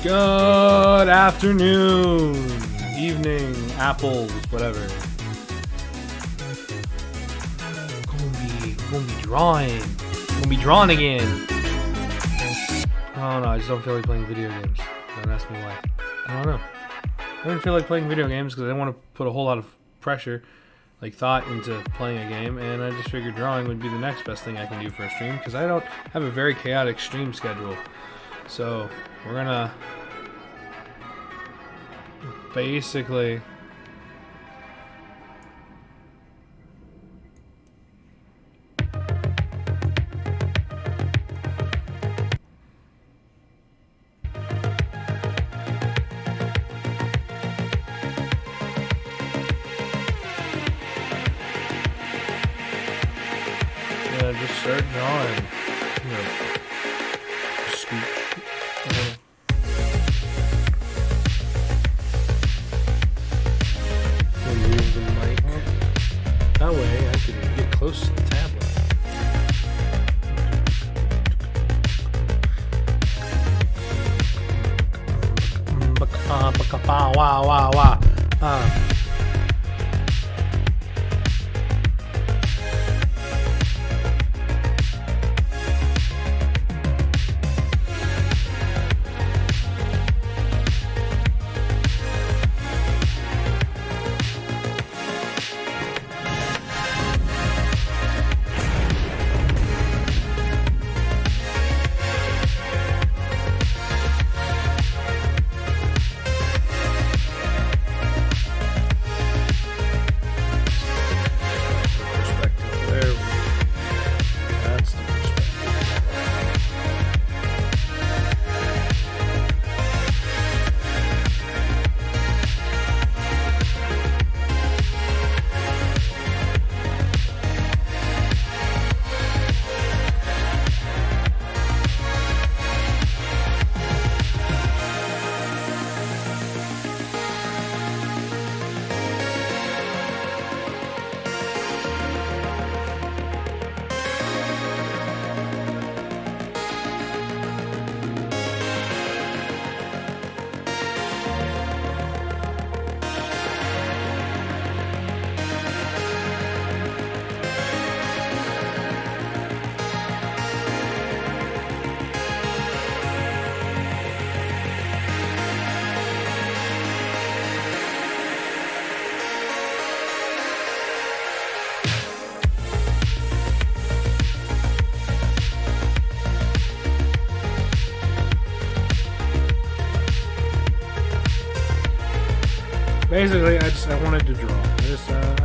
Good afternoon, evening, apples, whatever. Gonna be drawing. Gonna be drawing again. Oh no, I just don't feel like playing video games. Don't ask me why. I don't know. I don't feel like playing video games because I don't want to put a whole lot of pressure, like thought, into playing a game, and I just figured drawing would be the next best thing I can do for a stream because I don't have a very chaotic stream schedule. So we're gonna basically just start drawing. Scoop. Move the mic. That way I can get close to the tablet. Wow. Basically, I wanted to draw.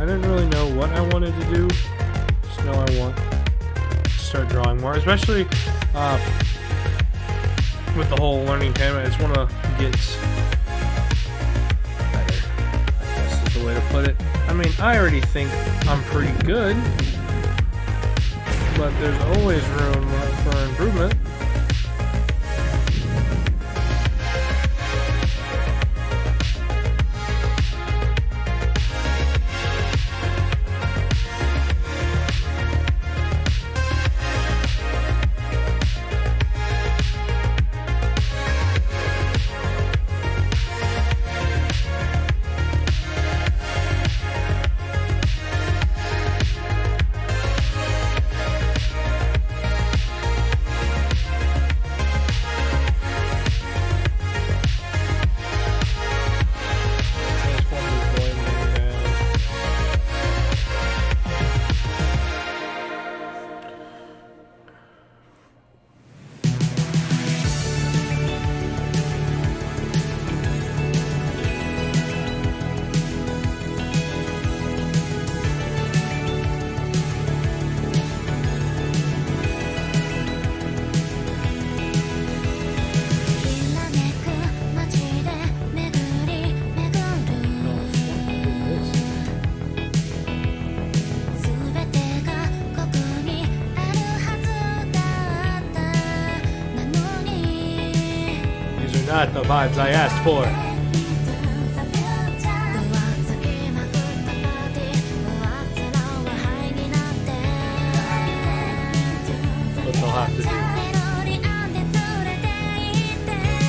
I didn't really know what I wanted to do. Just know I want to start drawing more, especially with the whole learning camera. I just want to get better, I guess is the way to put it. I mean, I already think I'm pretty good, but there's always room for improvement. Not the vibes I asked for. What they'll have to do.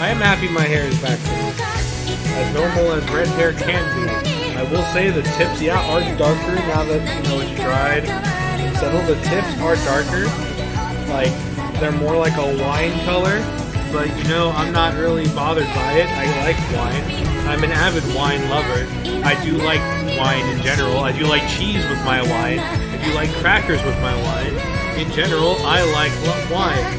I am happy my hair is back as normal as red hair can be. I will say the tips, yeah, are darker now that, you know, it's dried and settled. The tips are darker, like they're more like a wine color. But, you know, I'm not really bothered by it. I like wine. I'm an avid wine lover. I do like wine in general. I do like cheese with my wine. I do like crackers with my wine. In general, I like wine.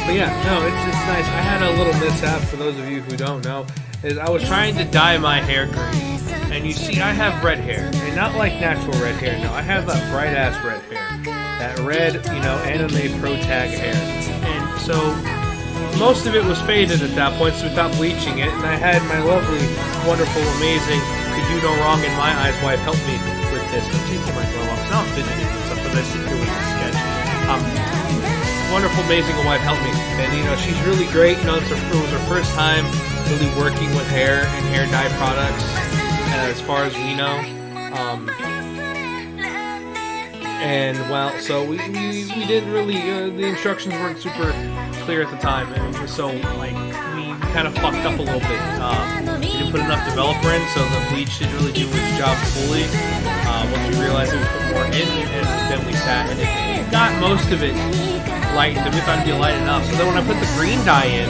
But yeah, no, it's nice. I had a little mishap, for those of you who don't know, is I was trying to dye my hair green. And you see, I have red hair. And not like natural red hair, no. I have that bright-ass red hair. That red, you know, anime pro tag hair. And so, most of it was faded at that point, so without bleaching it, and I had my lovely, wonderful, amazing, could do no wrong in my eyes wife help me with this. I'm taking my glove off, now I'm fidgeting and stuff, but I think it was a sketch. Wonderful, amazing wife helped me. And, you know, she's really great. You know, it was her first time really working with hair and hair dye products, as far as we know. And, well, so we didn't really, the instructions weren't super clear at the time, and so, like, we kind of fucked up a little bit. We didn't put enough developer in, so the bleach didn't really do its job fully. Once we realized that we put more in, and then we sat, and it got most of it lightened, and we thought it'd be light enough. So then when I put the green dye in,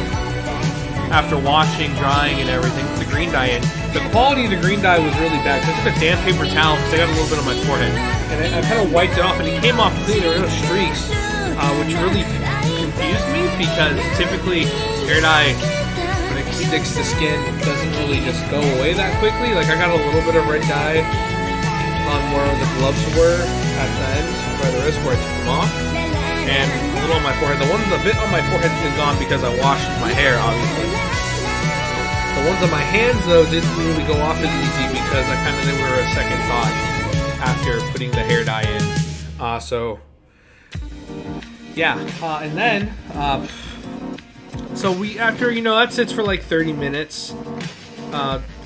after washing, drying, and everything, the green dye in, the quality of the green dye was really bad. So I took a damp paper towel, because I got a little bit on my forehead, and I kind of wiped it off, and it came off clean. There were no streaks, which really confused me, because typically hair dye, when it sticks to skin, doesn't really just go away that quickly. Like, I got a little bit of red dye on where the gloves were at the end, by the wrist, where I took them off, and a little on my forehead. The bit on my forehead is gone because I washed my hair, obviously. The ones on my hands, though, didn't really go off as easy because they were a second thought after putting the hair dye in. So, yeah. And then, so after, you know, that sits for like 30 minutes,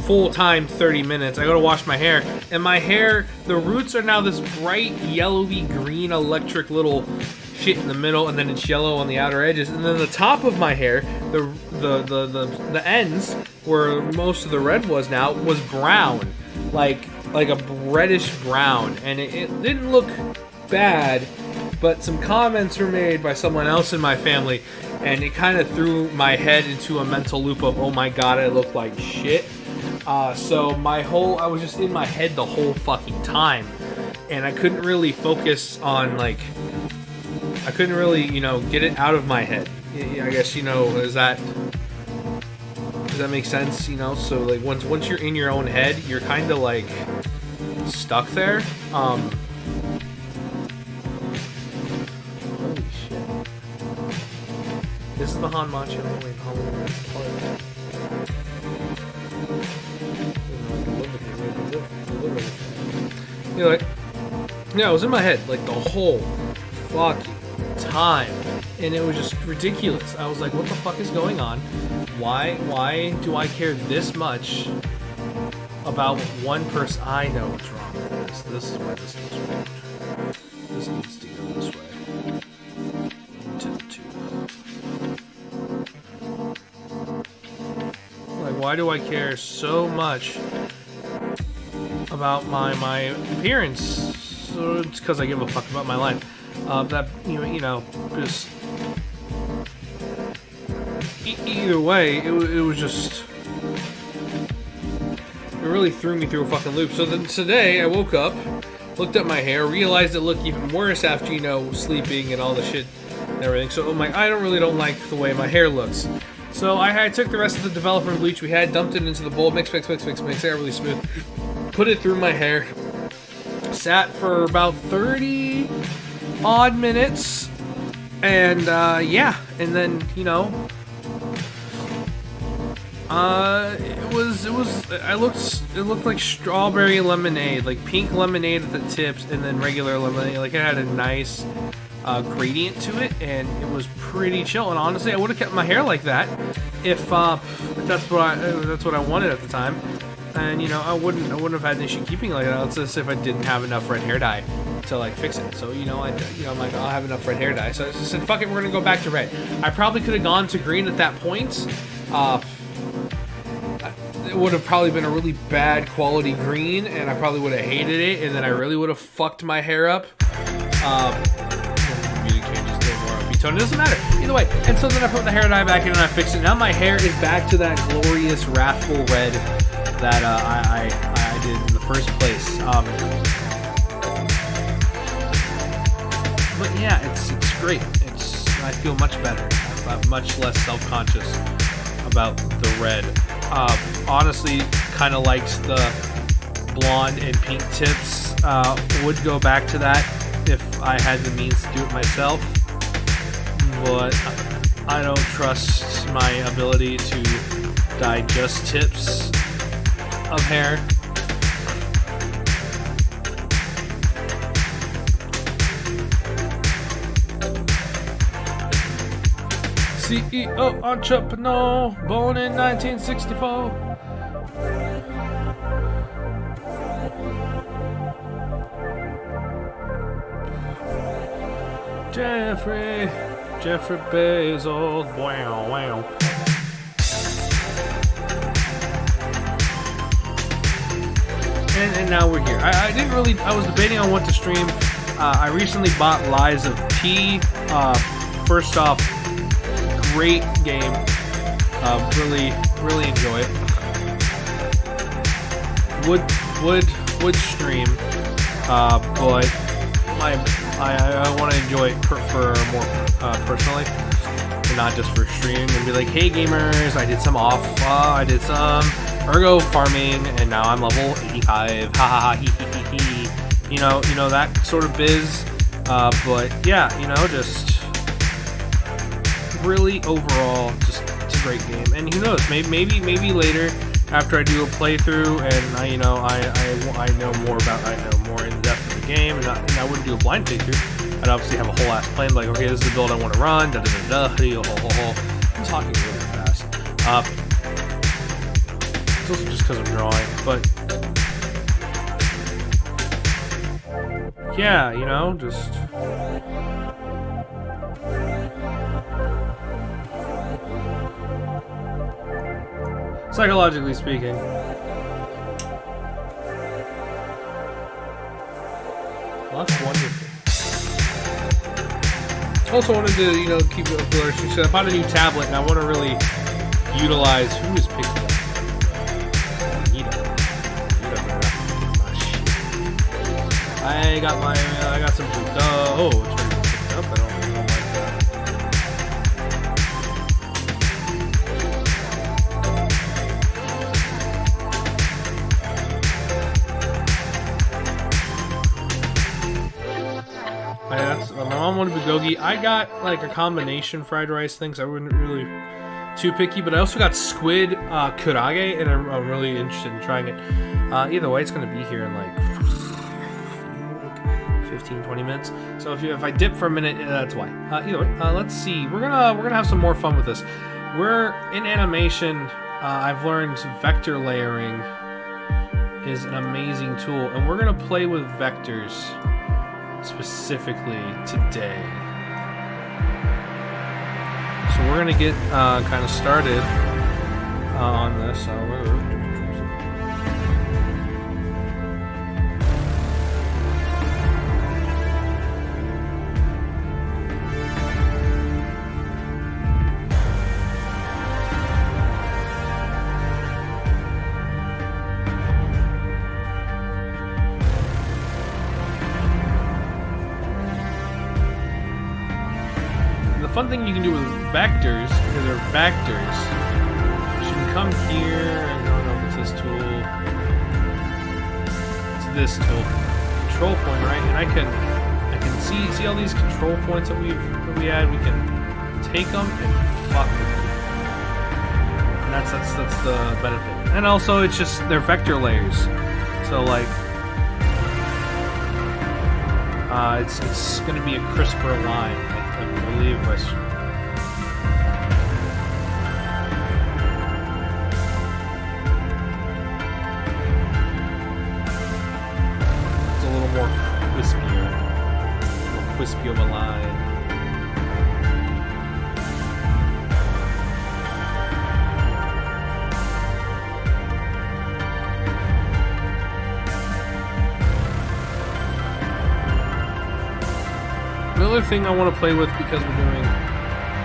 full time 30 minutes, I go to wash my hair, and my hair, the roots are now this bright yellowy green electric little shit in the middle, and then it's yellow on the outer edges, and then the top of my hair, the ends where most of the red was now was brown, like a reddish brown, and it didn't look bad, but some comments were made by someone else in my family, and it kind of threw my head into a mental loop of, oh my god, I look like shit. So I was just in my head the whole fucking time, and I couldn't really focus on, like, I couldn't really, you know, get it out of my head. I guess, you know, does that make sense? You know, so like once you're in your own head, you're kind of like stuck there. Holy shit! This is the Hanmachi. Anyway, yeah, it was in my head like the whole fucking time, and it was just ridiculous. I was like, what the fuck is going on? Why do I care this much about one person? I know what's wrong with this. This is why this looks weird. This needs to go this way. Into the tooth. Like, why do I care so much about my appearance? So it's because I give a fuck about my life. That, you know, just either way, it was just, it really threw me through a fucking loop. So then today I woke up, looked at my hair, realized it looked even worse after, you know, sleeping and all the shit and everything. So I'm like, I don't like the way my hair looks. So I took the rest of the developer bleach we had, dumped it into the bowl, mix it really smooth, put it through my hair, sat for about 30 odd minutes, and yeah, and then, you know, it looked like strawberry lemonade, like pink lemonade at the tips, and then regular lemonade. Like, it had a nice gradient to it, and it was pretty chill. And honestly, I would have kept my hair like that if that's what I wanted at the time. and you know, I wouldn't have had an issue keeping it like that. Let's just if I didn't have enough red hair dye to like fix it. So you know, I'm like, I'll have enough red hair dye. So I just said, fuck it, we're gonna go back to red. I probably could have gone to green at that point. It would have probably been a really bad quality green, and I probably would have hated it, and then I really would have fucked my hair up. Music changes to more upbeat tone. It doesn't matter either way. And so then I put the hair dye back in and I fixed it. Now my hair is back to that glorious wrathful red that I did in the first place. But yeah, it's great. I feel much better. I'm much less self-conscious about the red. Honestly, kind of liked the blonde and pink tips. Would go back to that if I had the means to do it myself, but I don't trust my ability to dye just tips of hair. CEO entrepreneur, born in 1964. Jeffrey Bezos, wow. And now we're here. I was debating on what to stream. I recently bought Lies of P. First off, great game. Really enjoy it. Would stream, but I want to enjoy it for more personally, and not just for streaming. And be like, hey gamers, I did some ergo farming, and now I'm level 85. Ha ha ha, hee hee hee hee. You know that sort of biz. But yeah, just really overall, just it's a great game. And who knows, maybe later after I do a playthrough and I know more in depth of the game, and I wouldn't do a blind playthrough. I'd obviously have a whole ass plan, like, okay, this is the build I want to run. Da da da da. I'm talking really fast. It's also just because I'm drawing, but yeah, just. Psychologically speaking. Well, that's wonderful. Also wanted to, keep it up there. So I bought a new tablet and I want to really utilize. Who is picking up? I got some. It's already picked up. I don't like that. My mom wanted bulgogi. I got like a combination fried rice thing, so I wasn't really too picky. But I also got squid kurage, and I'm really interested in trying it. Either way, it's going to be here in like 15-20 minutes. So if I dip for a minute, that's why. Either way, let's see. We're gonna have some more fun with this. We're in animation. I've learned vector layering is an amazing tool, and we're gonna play with vectors specifically today. So we're gonna get kind of started on this. The fun thing you can do with vectors, because they're vectors, you can come here, I don't know if it's this tool, it's this tool, control point, right? And I can see all these control points that we had. We can take them and fuck with them, and that's the benefit. And also, it's just they're vector layers, so like it's going to be a crisper line. I believe more crispy of a line. Another thing I want to play with, because we're doing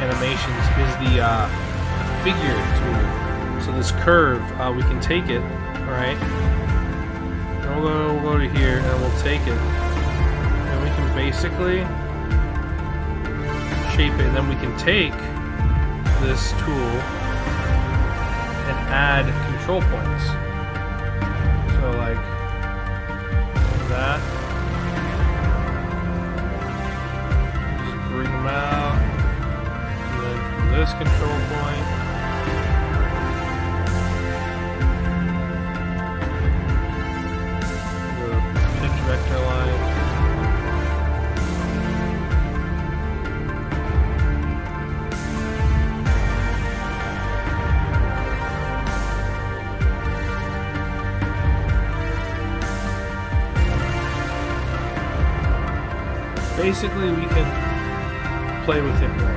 animations, is the figure tool. So this curve, we can take it, right? And we'll go to here, and we'll take it, and we can basically shape it. And then we can take this tool and add control points. So like that. Bring them out, and then from this control point, the pitch vector line, basically we can play with it more.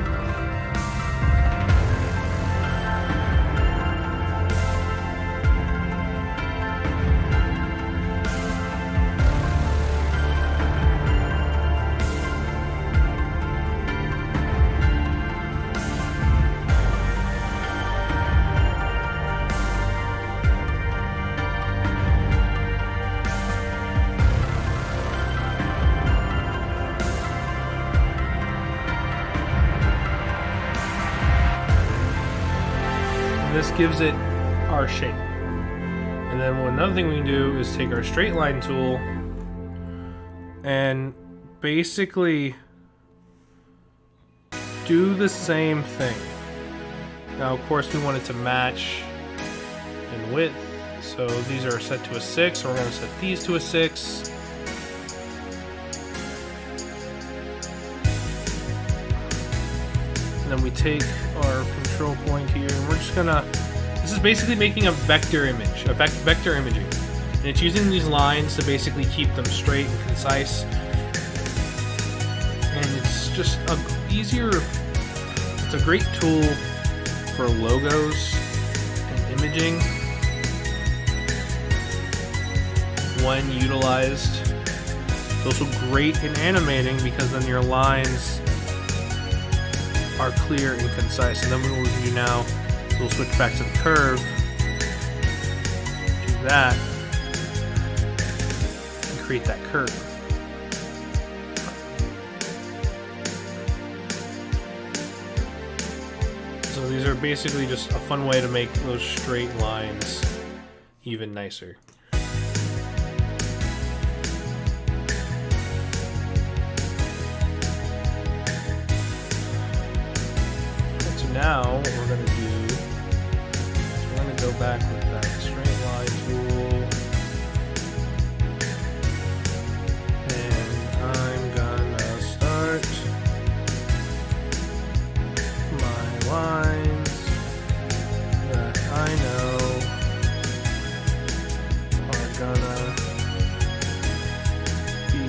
This gives it our shape. And then another thing we can do is take our straight line tool and basically do the same thing. Now, of course, we want it to match in width. So these are set to a 6, so we're going to set these to a 6. And then we take our control point here, and we're just gonna, this is basically making a vector image, vector imaging. And it's using these lines to basically keep them straight and concise. And it's just it's a great tool for logos and imaging when utilized. It's also great in animating, because then your lines are clear and concise. And then what we can do now, we'll switch back to the curve, do that, and create that curve. So these are basically just a fun way to make those straight lines even nicer. Now what we're going to do is we're going to go back with that straight line tool, and I'm gonna start my lines that I know are gonna be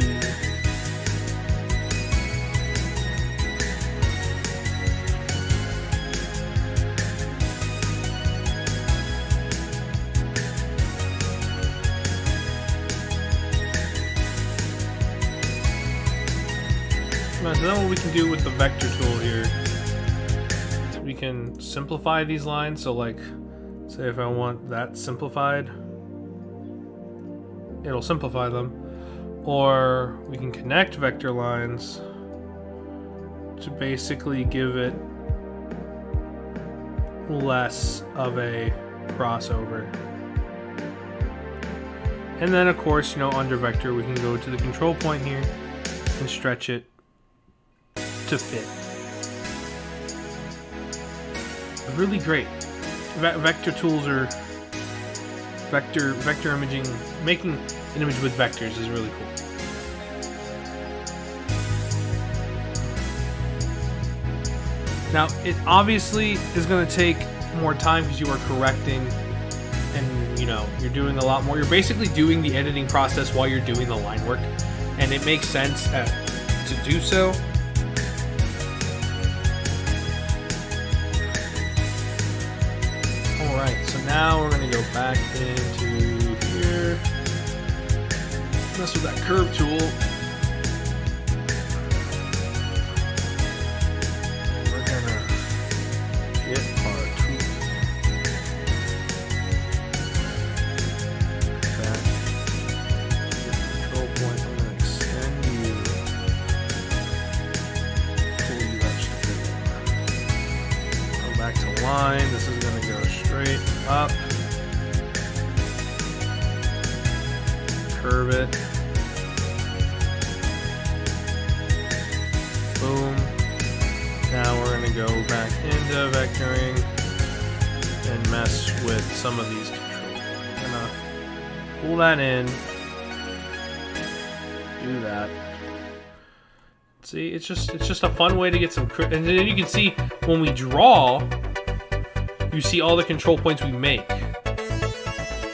so then what we can do with the vector tool here, we can simplify these lines. So like, say if I want that simplified, it'll simplify them. Or we can connect vector lines to basically give it less of a crossover. And then of course, under vector, we can go to the control point here and stretch it to fit. Really great. Vector tools are vector imaging. Making an image with vectors is really cool. Now, it obviously is going to take more time because you are correcting and you know, you're doing a lot more. You're basically doing the editing process while you're doing the line work, and it makes sense to do so. Alright, so now we're going to go back into here, mess with that curve tool. We're going to get our tweak back to the control point. I'm going to extend you, pull you actually go back to line. This is going to go straight up, curve it, boom. Now we're going to go back into vectoring and mess with some of these controls. I'm going to pull that in, do that. See, it's just a fun way to get some, and then you can see when we draw, you see all the control points we make.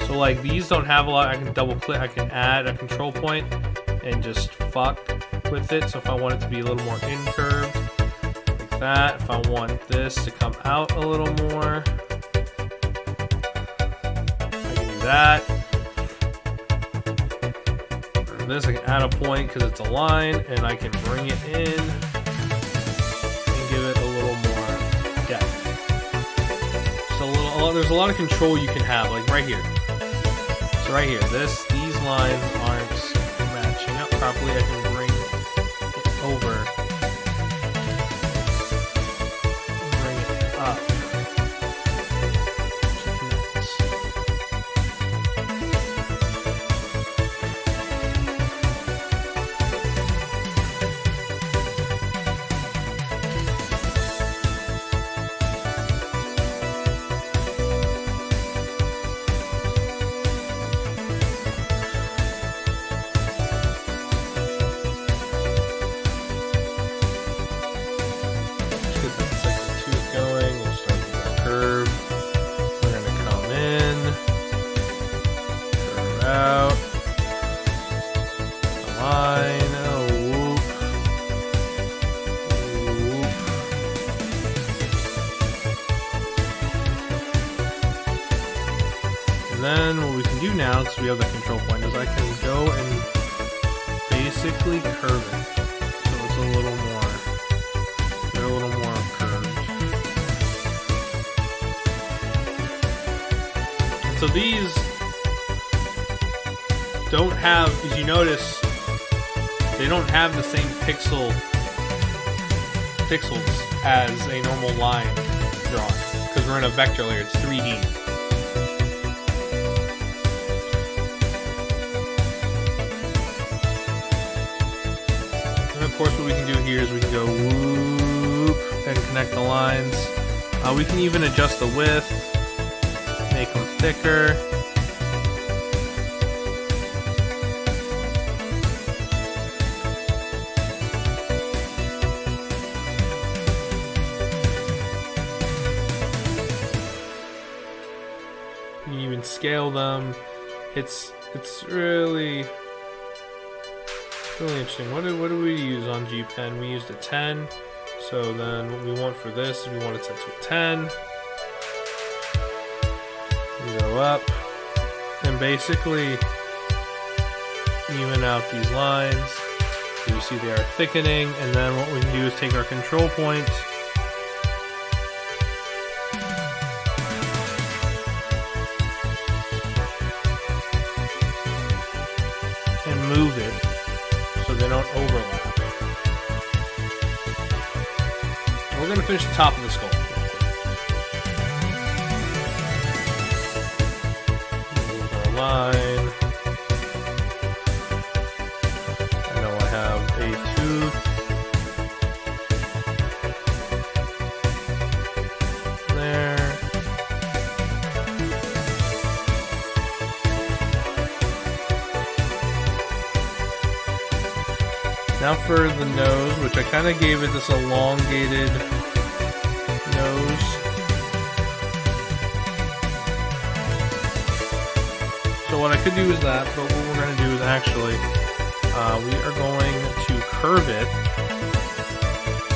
So like these don't have a lot. I can double click, I can add a control point and just fuck with it. So if I want it to be a little more incurved, like that. If I want this to come out a little more, I can do that. For this, I can add a point because it's a line, and I can bring it in and give it a little more depth. There's a lot of control you can have, like right here. So right here, these lines aren't matching up properly. I can bring it over, bring it up. And then what we can do now, because we have the control point, is I can go and basically curve it. So it's a little more curved. And so these don't have, as you notice, they don't have the same pixels as a normal line drawing, because we're in a vector layer, it's 3D. Of course, what we can do here is we can go whoop and connect the lines. We can even adjust the width, make them thicker. You can even scale them. It's really interesting. What do we use on G Pen? We used a 10. So then what we want for this is we want it set to a 10. We go up and basically even out these lines. So you see they are thickening, and then what we can do is take our control point and move it so they don't overlap. We're going to finish the top of the skull. Move our line. I know I have a tooth. There. Now for the nose, which I kind of gave it this elongated nose. So what I could do is that, but what we're going to do is actually, we are going to curve it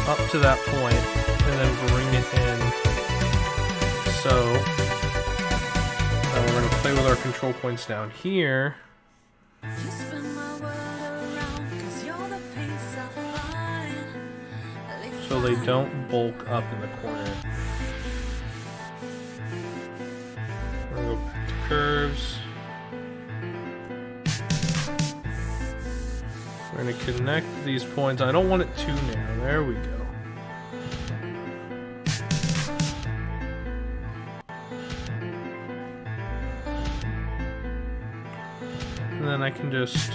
up to that point and then bring it in. So we're going to play with our control points down here. So they don't bulk up in the corner. We're going to go back to curves. We're going to connect these points. I don't want it too narrow. There we go. And then I can just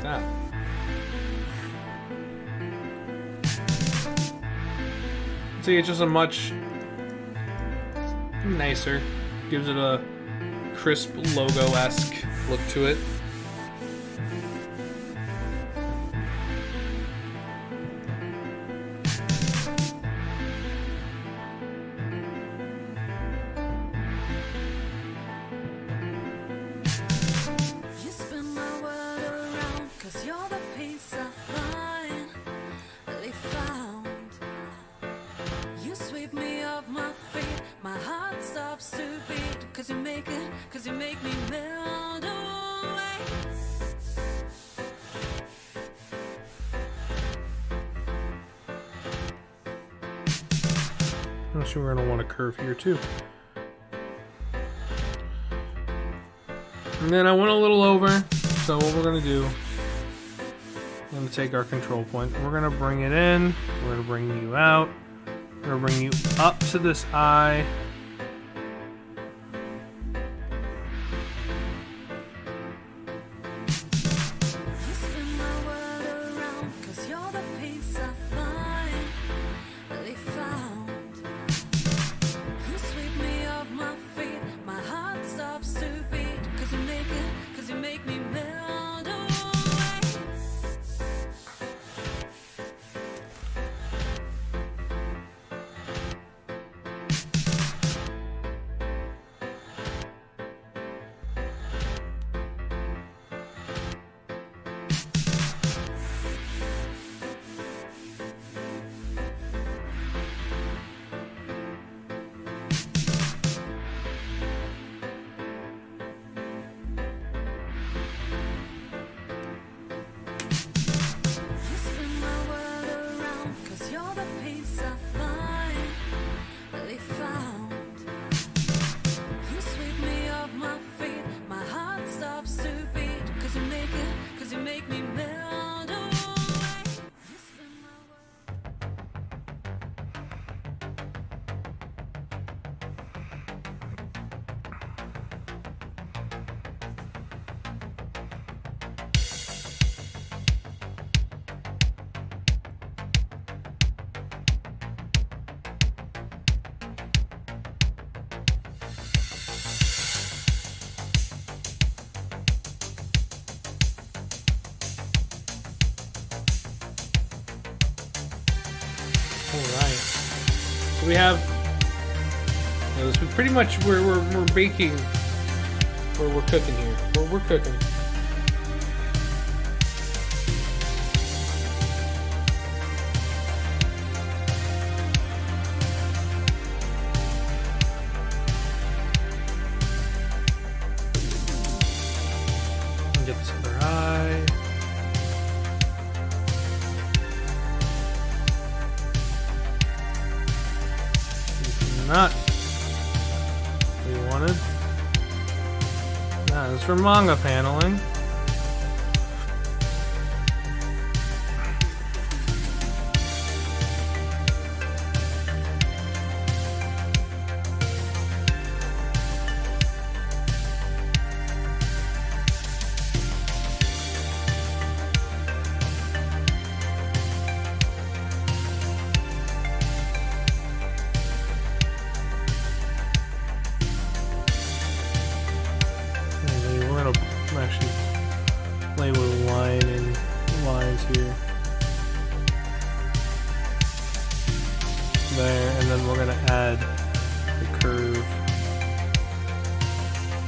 that. See, it's just a much nicer, gives it a crisp logo-esque look to it. Cause you make me melt away. I'm sure we're going to want a curve here too. And then I went a little over, so what we're going to do, I'm going to take our control point, we're going to bring it in, we're going to bring you out, we're going to bring you up to this eye. Alright. So we have this. We pretty much we're baking, we're cooking here. We're cooking. Get this other eye. Not we wanted. Nah, this is for manga paneling. Actually there, and then we're going to add the curve.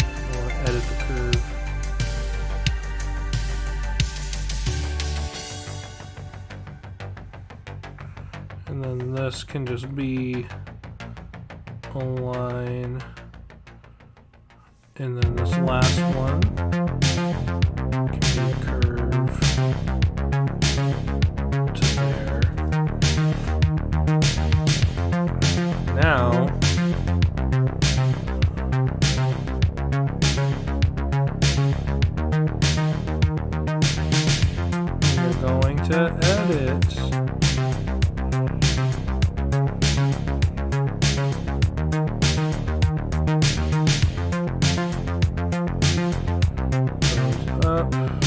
I want to edit the curve. And then this can just be a line. And then this last one can be a curve to there. Now, we're going to edit. Up.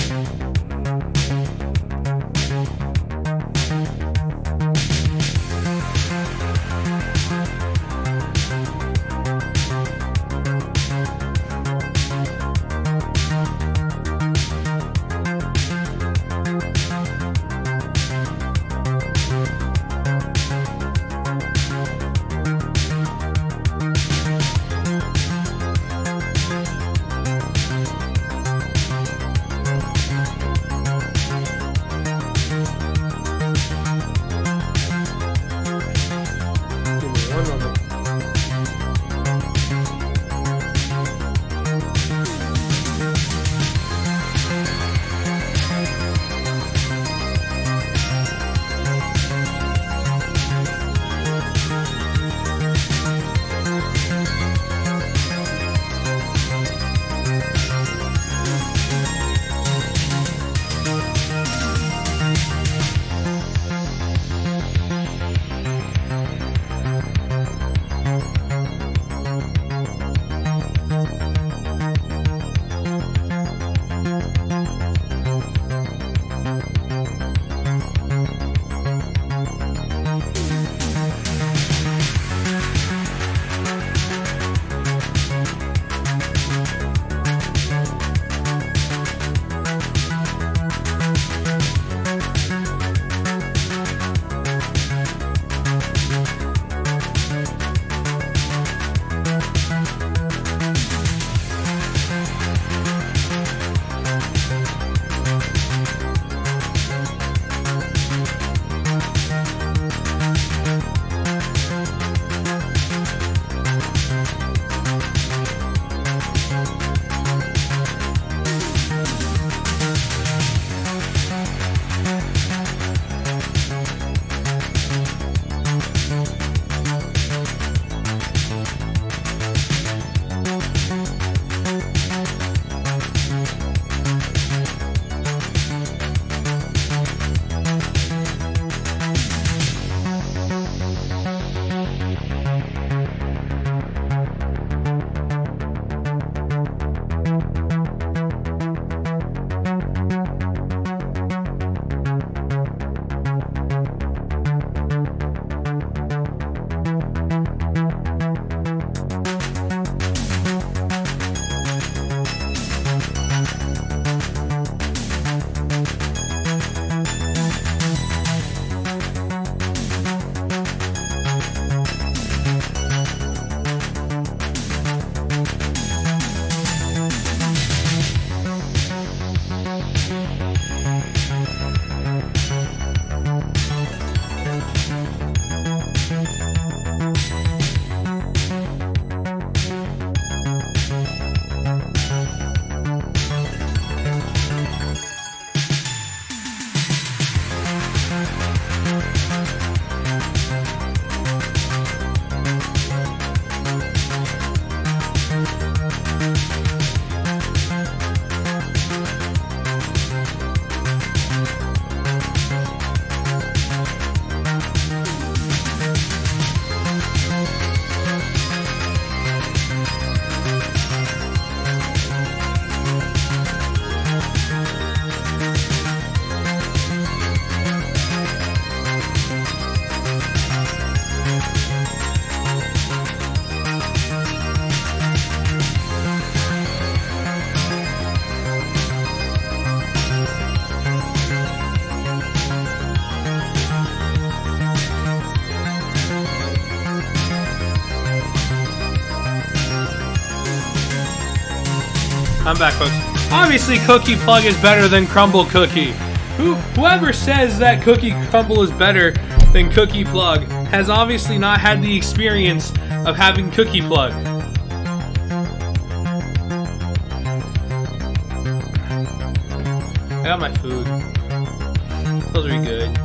I'm back, folks. Obviously, Cookie Plug is better than Crumble Cookie. Whoever says that Cookie Crumble is better than Cookie Plug has obviously not had the experience of having Cookie Plug. I got my food. Those are good.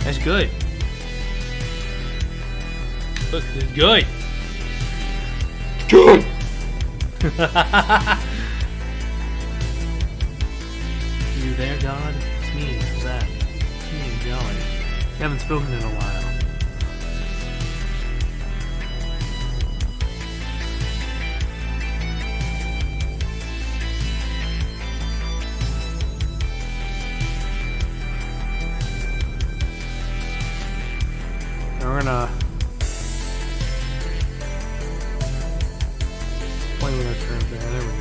That's good. Look, it's good. Good. You there, God? It's me. Who's that? It's me, Jolly. You haven't spoken in a while. We're gonna play with our turn there. There we go.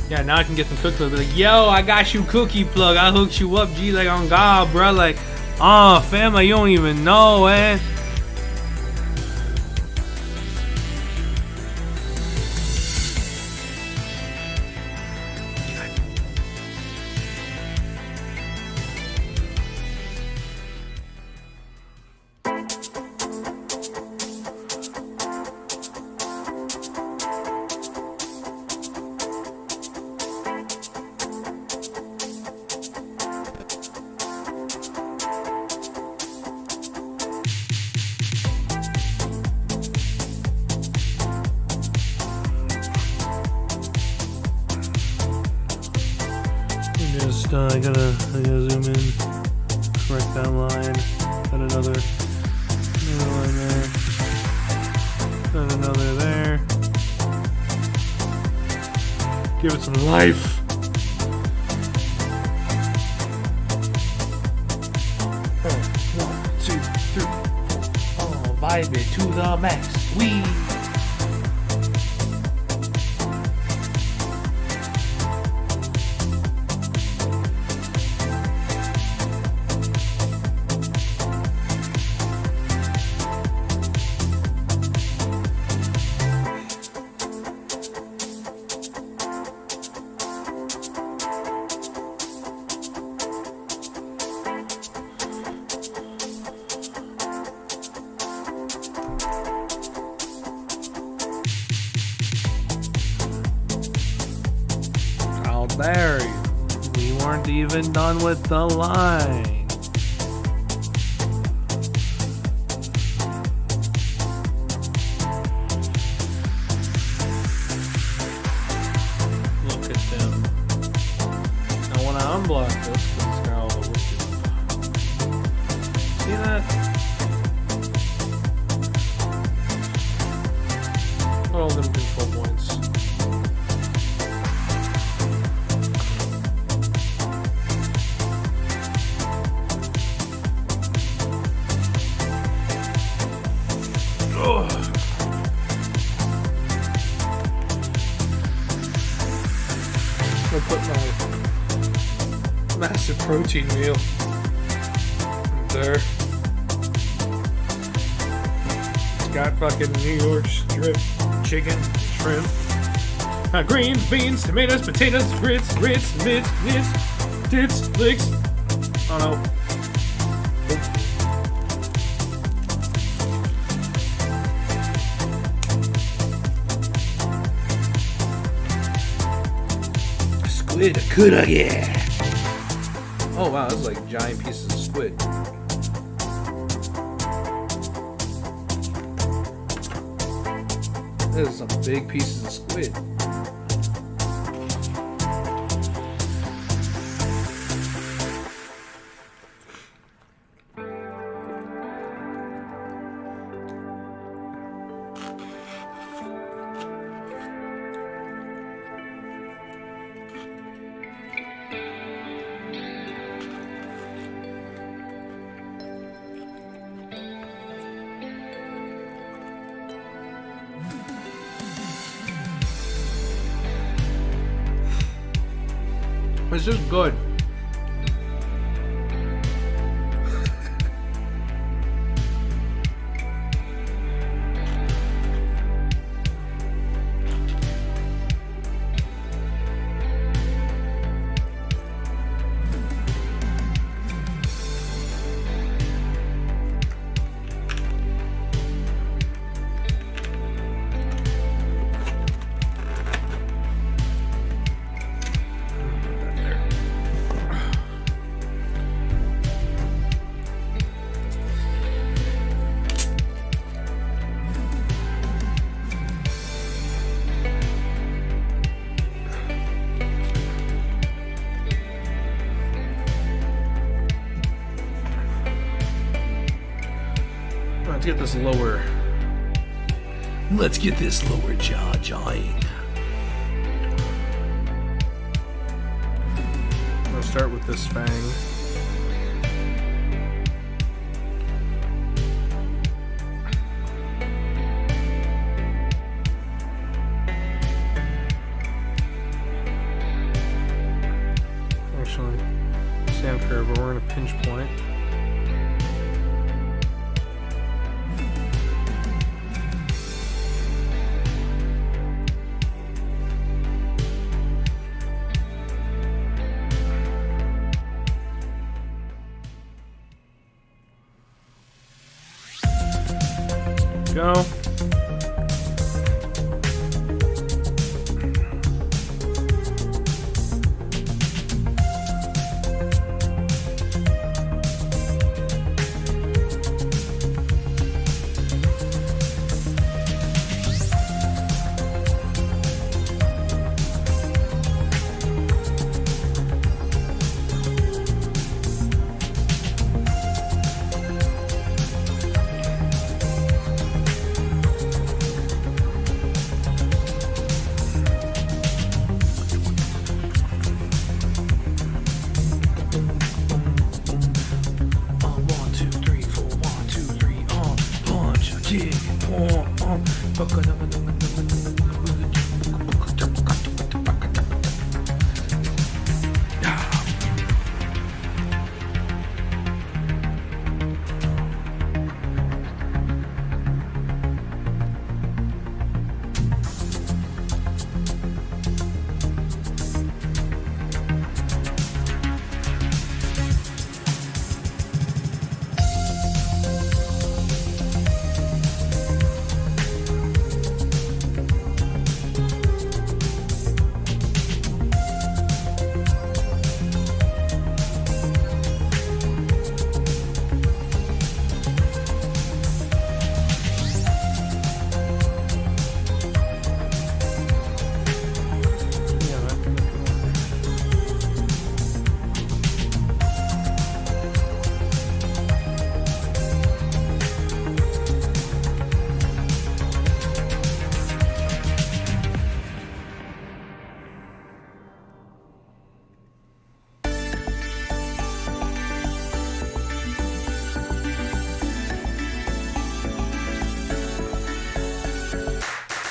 Yeah, now I can get some Cookie Plug. Be like, yo, I got you Cookie Plug. I hooked you up, G, like on God, bro. Like, fam, like, you don't even know, man. I gotta zoom in, correct that line, add another line there, add another there, give it some life. One, two, three, oh, vibe it to the max, we. There, we weren't even done with the line. Look at them. I want to unblock this because they're all wicked. See that? All them control points. I'll put my massive protein meal there. It's got fucking New York strip chicken, shrimp, greens, beans, tomatoes, potatoes, grits, bits, tits, licks. Oh no. Squid kurage. Oh wow, this is like giant pieces of squid. This is some big pieces of squid. It's just good. Let's get this lower. Let's get this lower jaw jawing. I'm gonna start with this fang. Actually, stand curve, but we're gonna pinch point. Go.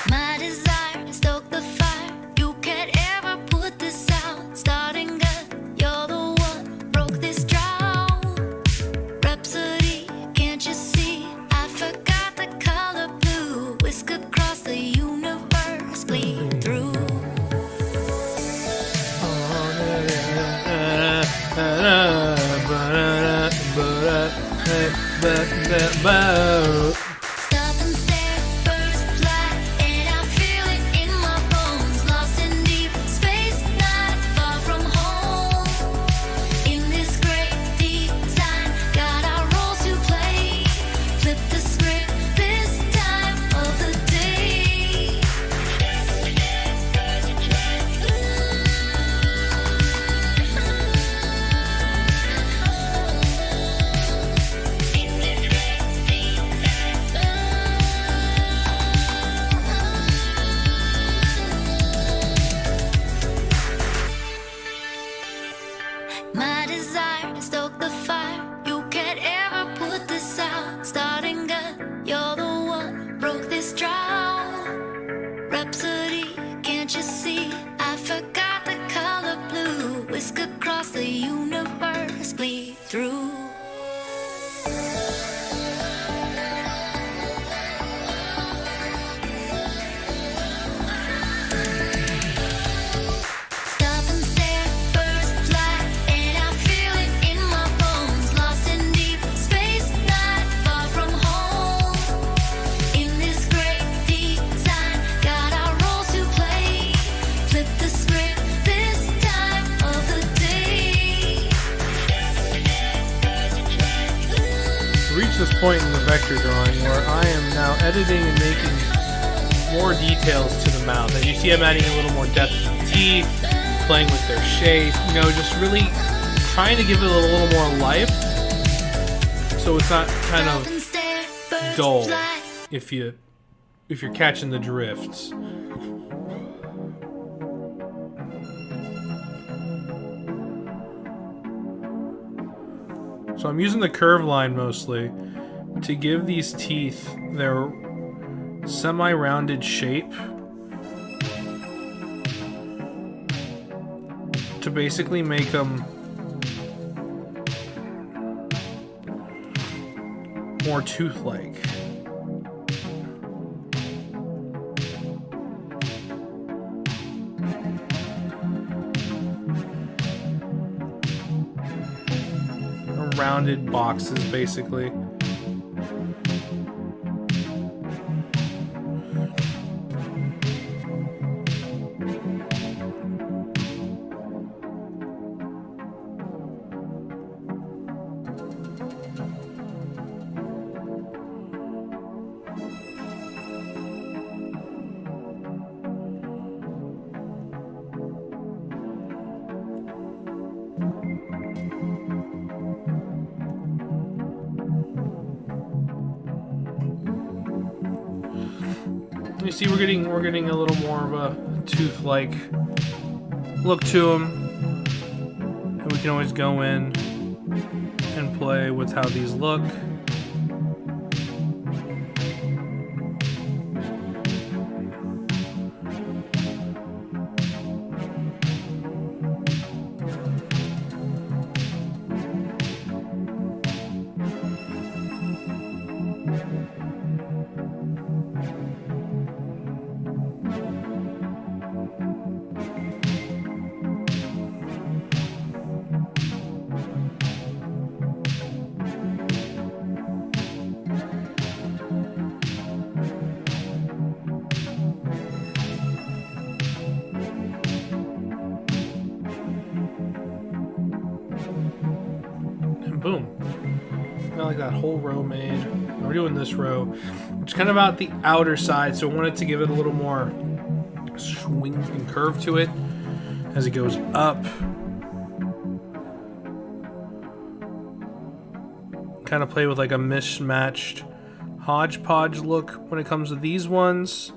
My desire to stoke the fire. You can't ever put this out. Starting gun, you're the one who broke this drought. Rhapsody, can't you see? I forgot the color blue. Whisk across the universe, bleed through. Stop and stare, birds fly, and I feel it in my bones. Lost in deep space, not far from home. In this great design, got our roles to play. Flip the script this time of the day. see through. Stop and stare, birds fly, and I feel it in my bones. Lost in deep space, not far from home. In this great design, got our roles to play. Flip the script this time of the day. Reach this point in the vector drawing where I am now editing and making more details to the mouth. As you see, I'm adding a little more depth to the teeth, playing with their shape, you know, just really trying to give it a little more life so it's not kind of dull if you're catching the drifts. So I'm using the curve line mostly to give these teeth their semi-rounded shape, to basically make them more tooth-like. Rounded boxes, basically. You see, we're getting a little more of a tooth-like look to them, and we can always go in and play with how these look. Boom. Got like that whole row made. We're doing this row, which is kind of out the outer side, so I wanted to give it a little more swing and curve to it as it goes up. Kind of play with like a mismatched hodgepodge look when it comes to these ones.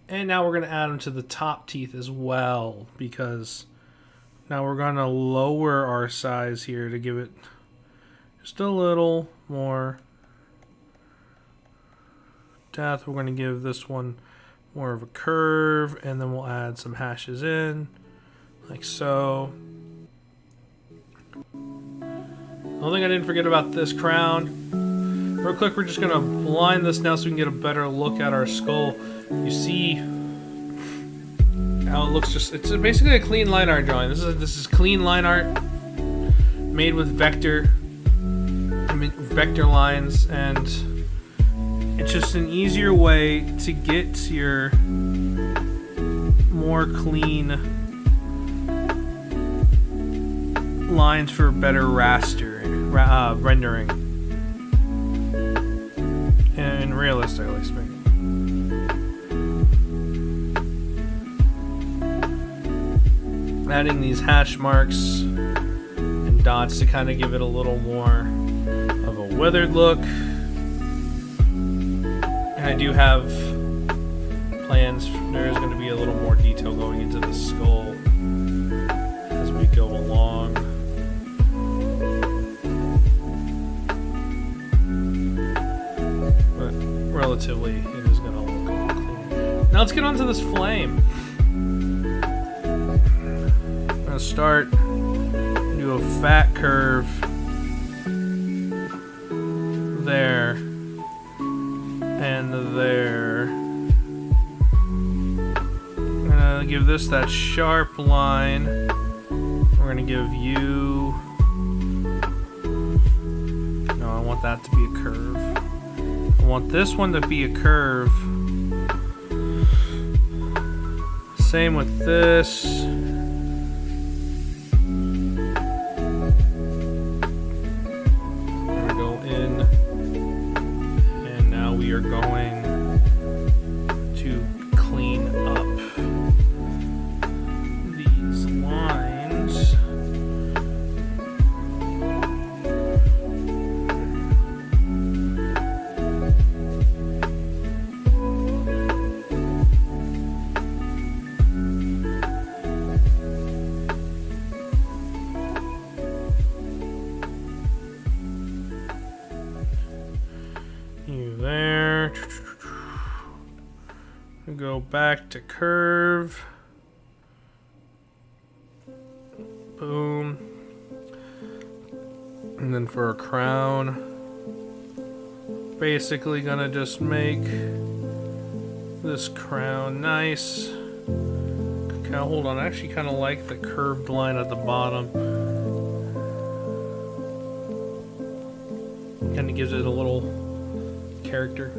And now we're going to add them to the top teeth as well, because now we're going to lower our size here to give it Just a little more depth. We're going to give this one more of a curve, and then we'll add some hashes in, like so. The only thing I didn't forget about this crown. Real quick, we're just going to align this now so we can get a better look at our skull. You see how it looks. It's basically a clean line art drawing. This is clean line art made with vector lines, and it's just an easier way to get your more clean lines for better rendering and realistically speaking. Adding these hash marks and dots to kind of give it a little more of a weathered look. And I do have plans. There is going to be a little more detail going into the skull as we go along. But relatively, it is going to look a little cleaner. Now let's get onto this flame. I'm going to start, do a fat curve there and there. I'm gonna give this that sharp line. We're gonna give you, no, I want that to be a curve. I want this one to be a curve. Same with this. We are going to clean up these lines. There. We go back to curve. Boom. And then for a crown, basically gonna just make this crown nice. Okay, hold on. I actually kind of like the curved line at the bottom. Kind of gives it a little character.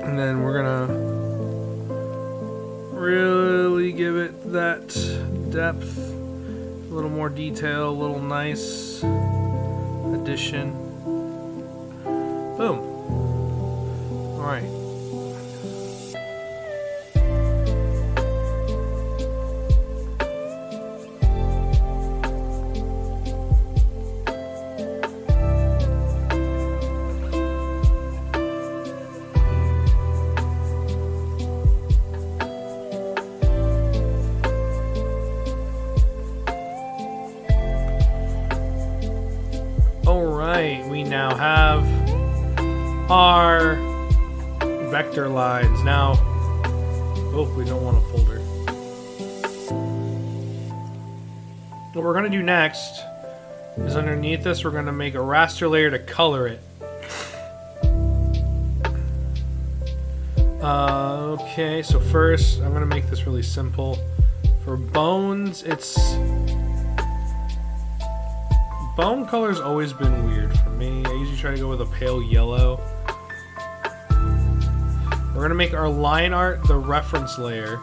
And then we're gonna really give it that depth, a little more detail, a little nice addition. Boom. All right. We now have our vector lines. Now, oh, we don't want a folder. What we're going to do next is underneath this, we're going to make a raster layer to color it. Okay, so first, I'm going to make this really simple. For bones, bone color's always been weird for me. I usually try to go with a pale yellow. We're gonna make our line art the reference layer.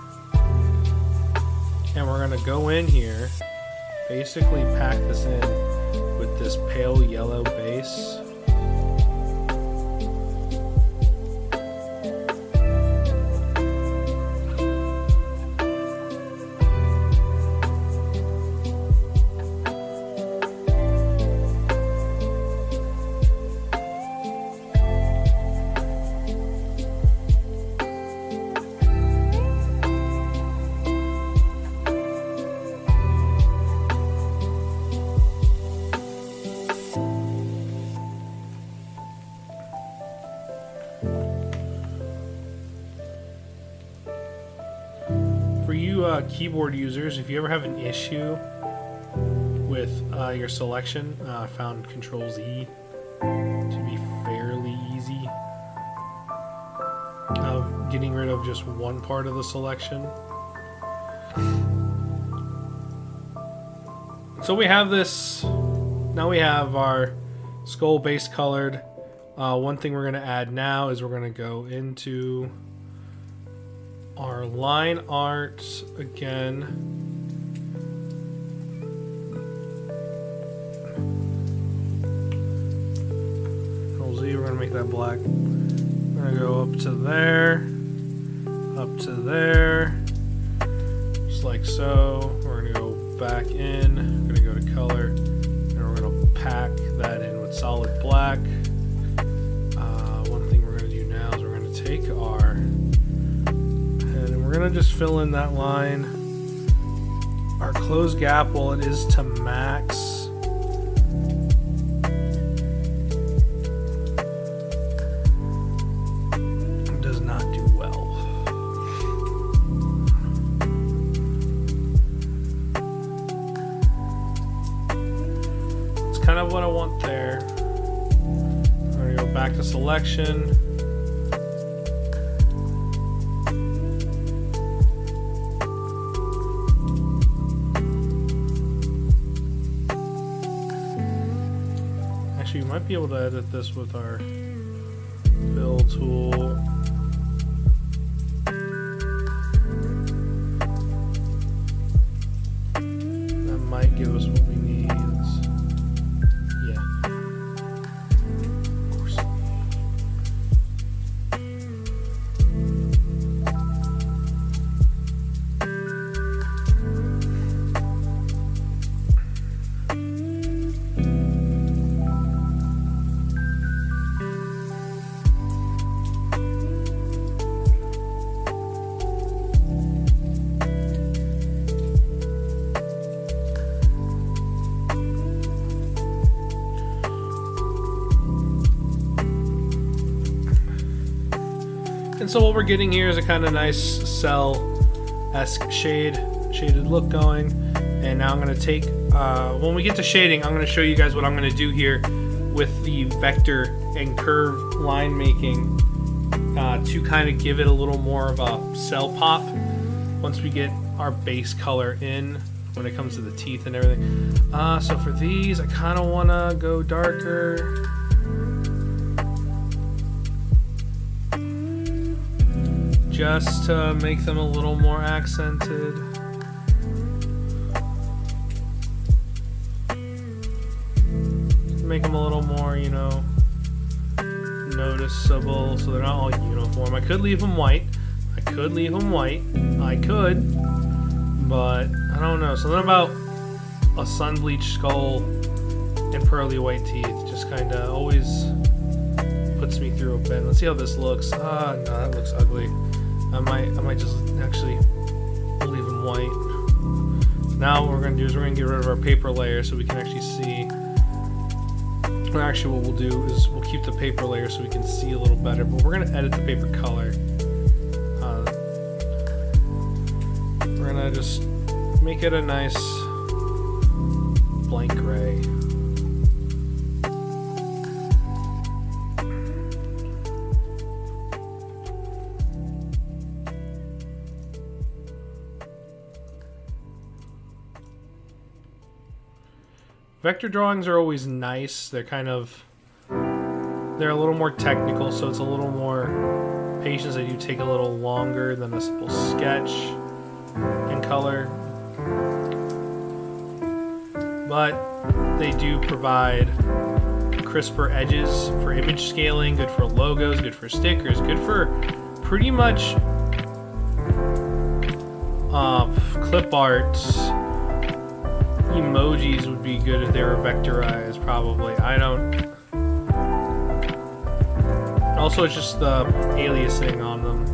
And we're gonna go in here, basically pack this in with this pale yellow base. you keyboard users, if you ever have an issue with your selection, I found Control Z to be fairly easy of getting rid of just one part of the selection. So we have this. Now we have our skull base colored. One thing we're going to add now is we're going to go into our line art again. Control Z, we're going to make that black. We're going to go up to there, just like so. We're going to go back in, we're going to go to color, and we're going to pack that in with solid black. One thing we're going to do now is we're going to take our, and we're going to just fill in that line. Our close gap, while it is to max, does not do well. It's kind of what I want there. I'm going to go back to selection. Actually, you might be able to edit this with our fill tool. That might give us what we need. Yeah. Of course. And so what we're getting here is a kind of nice cell-esque shaded look going. And now I'm going to take, when we get to shading, I'm going to show you guys what I'm going to do here with the vector and curve line making to kind of give it a little more of a cell pop once we get our base color in when it comes to the teeth and everything. So for these, I kind of want to go darker. Just to make them a little more accented. Make them a little more, you know, noticeable so they're not all uniform. I could leave them white. I could, but I don't know. Something about a sun-bleached skull and pearly white teeth just kind of always puts me through a bend. Let's see how this looks. No, that looks ugly. I might just actually leave them white. Now what we're going to do is we're going to get rid of our paper layer so we can actually see. Well, actually what we'll do is we'll keep the paper layer so we can see a little better, but we're going to edit the paper color. We're going to just make it a nice blank gray. Vector drawings are always nice. They're a little more technical, so it's a little more patience. They do take a little longer than a simple sketch in color. But they do provide crisper edges for image scaling, good for logos, good for stickers, good for pretty much clip arts. Emojis would be good if they were vectorized, probably. I don't. Also, it's just the aliasing on them.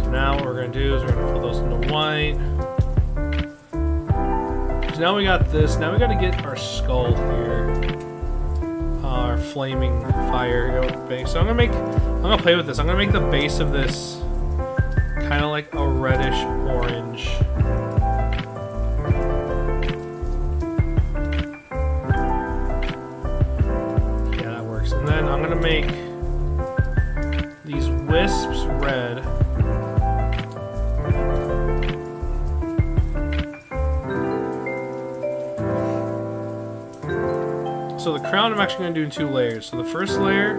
So now what we're going to do is we're going to put those into white. So now we got this. Now we got to get our skull here. Our flaming fire base. So I'm going to play with this. I'm going to make the base of this kind of like a reddish orange. Yeah, that works. And then I'm gonna make these wisps red. So the crown I'm actually going to do in 2 layers. So the first layer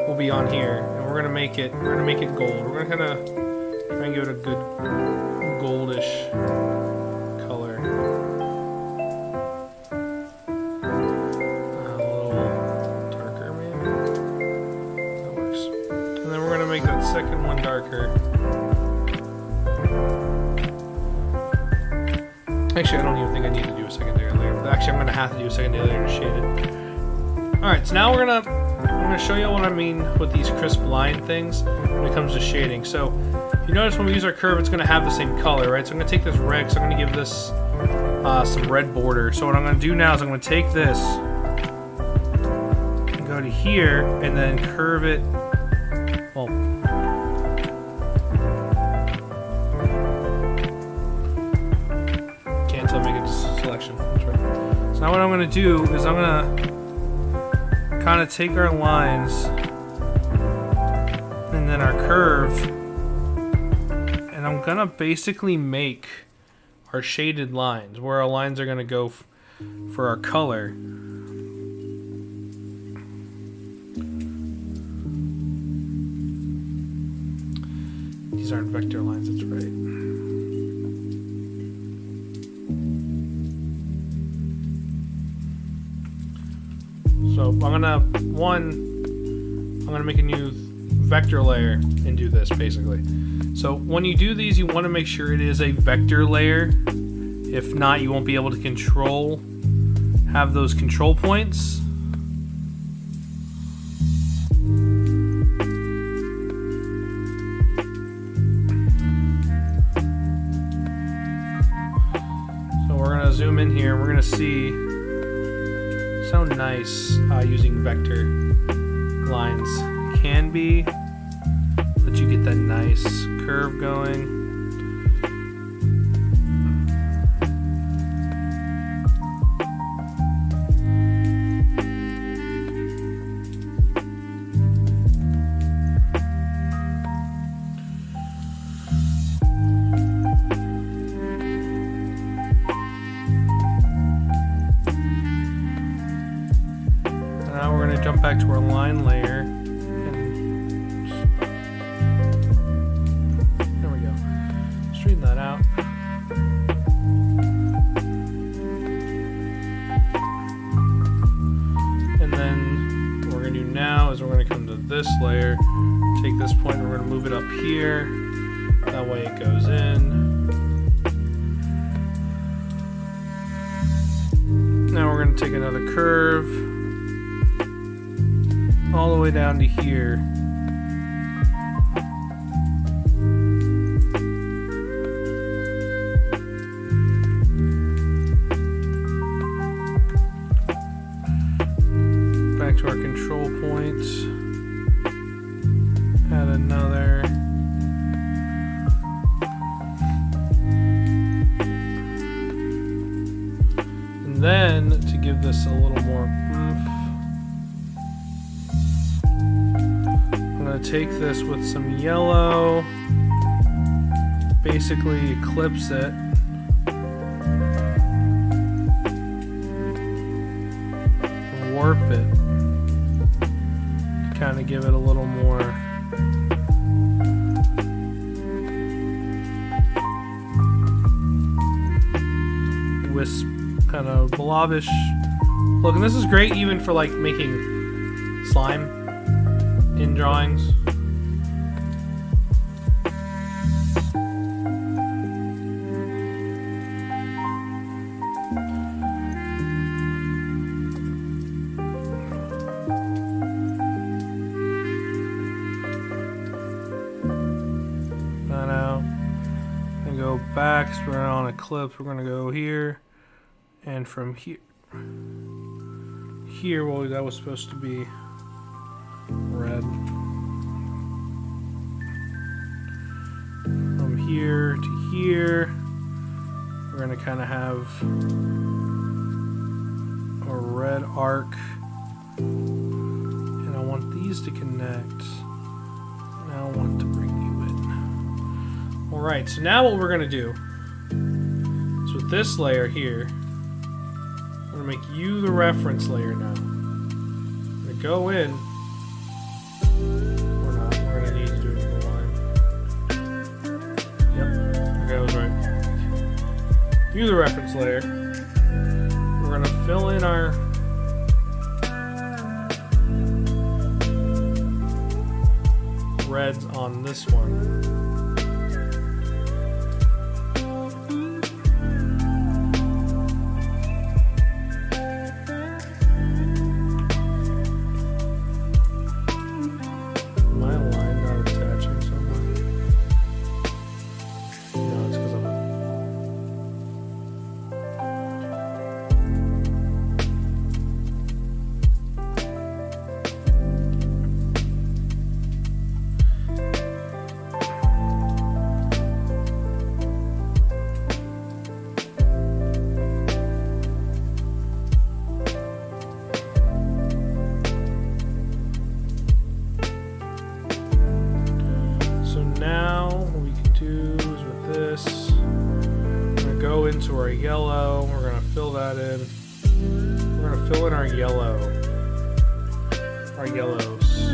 will be on here, and we're gonna make it gold. We're gonna kind of try and give it a good goldish color. A little darker, maybe. That works. And then we're gonna make that second one darker. Actually, I don't even think I need to do a secondary layer. Actually, I'm gonna have to do a secondary layer to shade it. All right, so now I'm gonna show you what I mean with these crisp line things when it comes to shading. So, if you notice when we use our curve, it's gonna have the same color, right? So I'm gonna take this red, so I'm gonna give this some red border. So what I'm gonna do now is I'm gonna take this and go to here and then curve it. Well, can't tell, make a selection. That's right. So now what I'm gonna do is I'm gonna kind of take our lines and then our curve, and I'm gonna basically make our shaded lines where our lines are gonna go for our color. These aren't vector lines, that's right. So I'm gonna make a new vector layer and do this basically. So when you do these, you want to make sure it is a vector layer. If not, you won't be able to have those control points. So we're gonna zoom in here. We're gonna see. So nice using vector lines can be, let you get that nice curve going. Now we're going to jump back to our line layer. And there we go. Straighten that out. And then what we're going to do now is we're going to come to this layer, take this point, and we're going to move it up here. That way it goes in. Now we're going to take another curve all the way down to here. Back to our control points. Add another. And then to give this a little more oomph, take this with some yellow, basically eclipse it, warp it, to kind of give it a little more wisp, kind of blobish look. And this is great even for like making slime in drawings. Now, and go back, so we're on eclipse, we're gonna go here, and from here, well, that was supposed to be red. here to here. We're going to kind of have a red arc. And I want these to connect. Now I want to bring you in. Alright, so now what we're going to do is with this layer here, I'm going to make you the reference layer now. I'm going to go in. We're not. We're going to need to do it with the line. Yep. Okay, I was right. You the reference layer. We're going to fill in our reds on this one. My line not attaching somewhere. No, it's because of it. Now what we can do is with this, we're going to go into our yellow, we're going to fill that in. We're going to fill in our yellow, our yellows.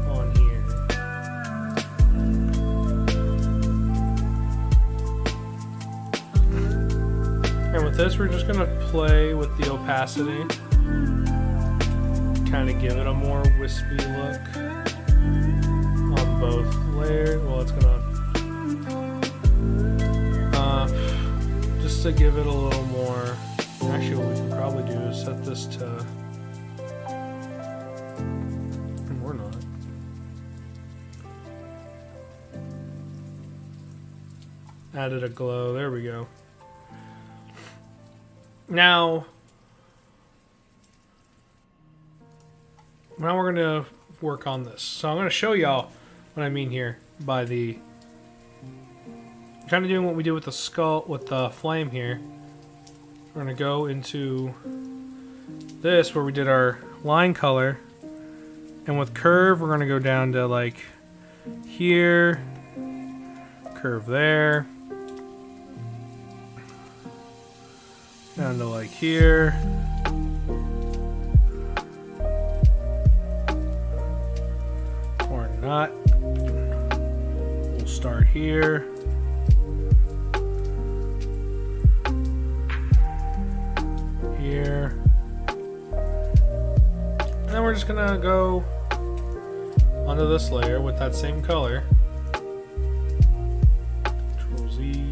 On here. And with this, we're just going to play with the opacity. Kind of give it a more wispy look on both layers. Well, it's gonna just to give it a little more. Actually, what we can probably do is set this to. We're not. Added a glow. There we go. Now we're going to work on this. So I'm going to show y'all what I mean here by the kind of doing what we did with the skull, with the flame here. We're going to go into this where we did our line color, and with curve we're going to go down to like here, curve there, down to like here. Not. We'll start here. Here. And then we're just gonna go onto this layer with that same color. Control Z.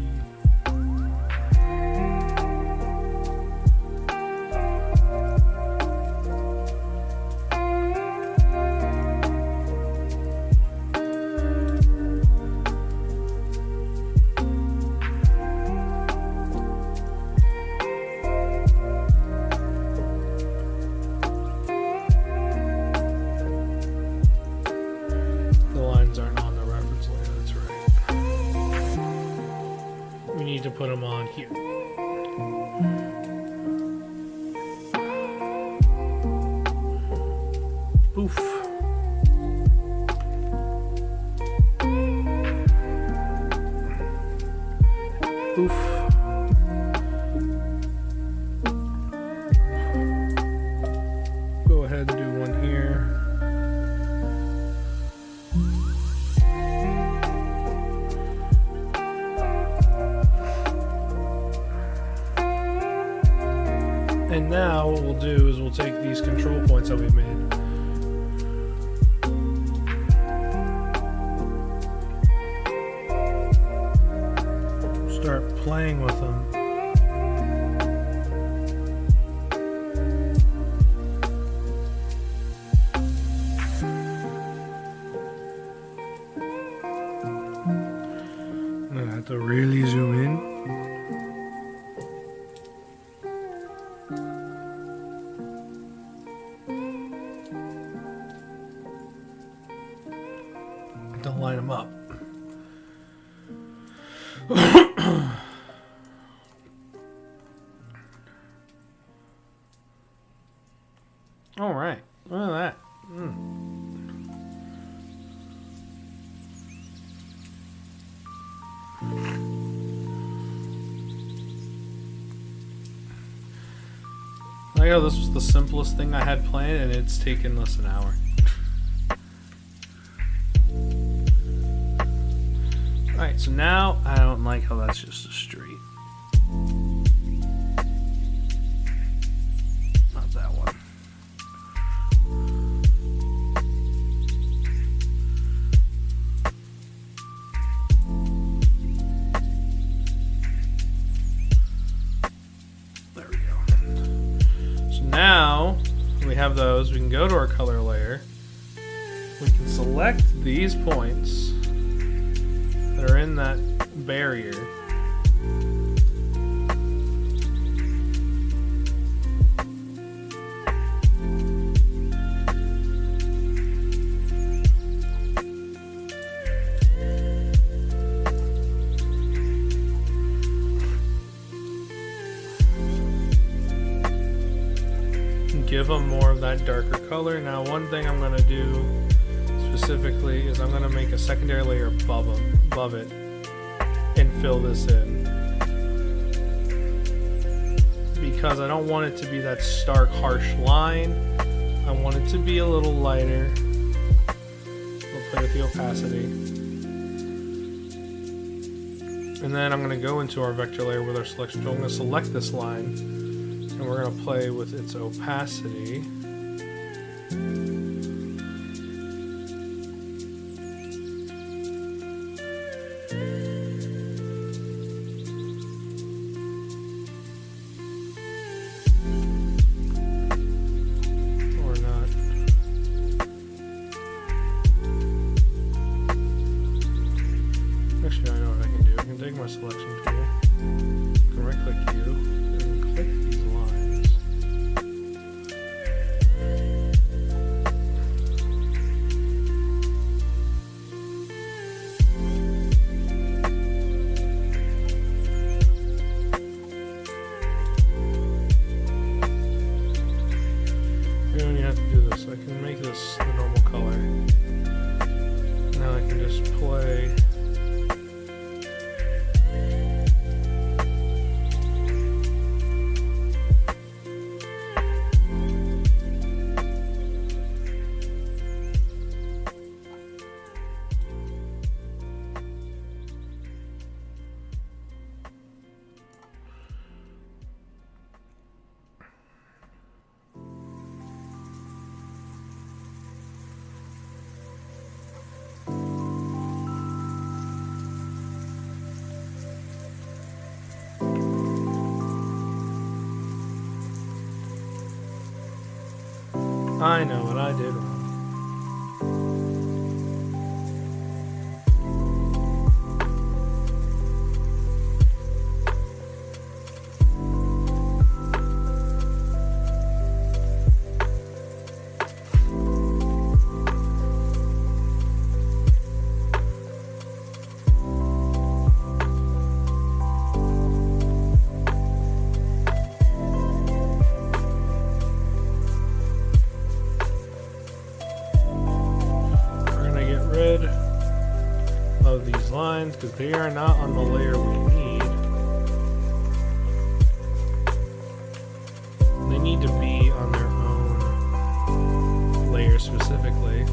To put them on here. Oof. Oof. Go ahead and do one here. And now what we'll do is we'll take these control points that we've made. Start playing with them. I'm gonna have to really zoom in. to line them up. All right, look at that. I know this was the simplest thing I had planned, and it's taken less than an hour. Alright, so now I don't like how that's just a street. Not that one. There we go. So now we have those. We can go to our color layer. We can select these points that are in that barrier. Give them more of that darker color. Now, one thing I'm going to do specifically is I'm going to make a secondary layer above it and fill this in, because I don't want it to be that stark harsh line. I want it to be a little lighter. We'll play with the opacity, and then I'm going to go into our vector layer with our selection tool. I'm going to select this line, and we're going to play with its opacity. Actually, I know what I can do. I can take my selection tool, I can right click you, and click these lines. You don't even have to do this. I can make this the normal color. Now I can just play. I know what I did wrong. Of these lines, because they are not on the layer we need. They need to be on their own layer specifically.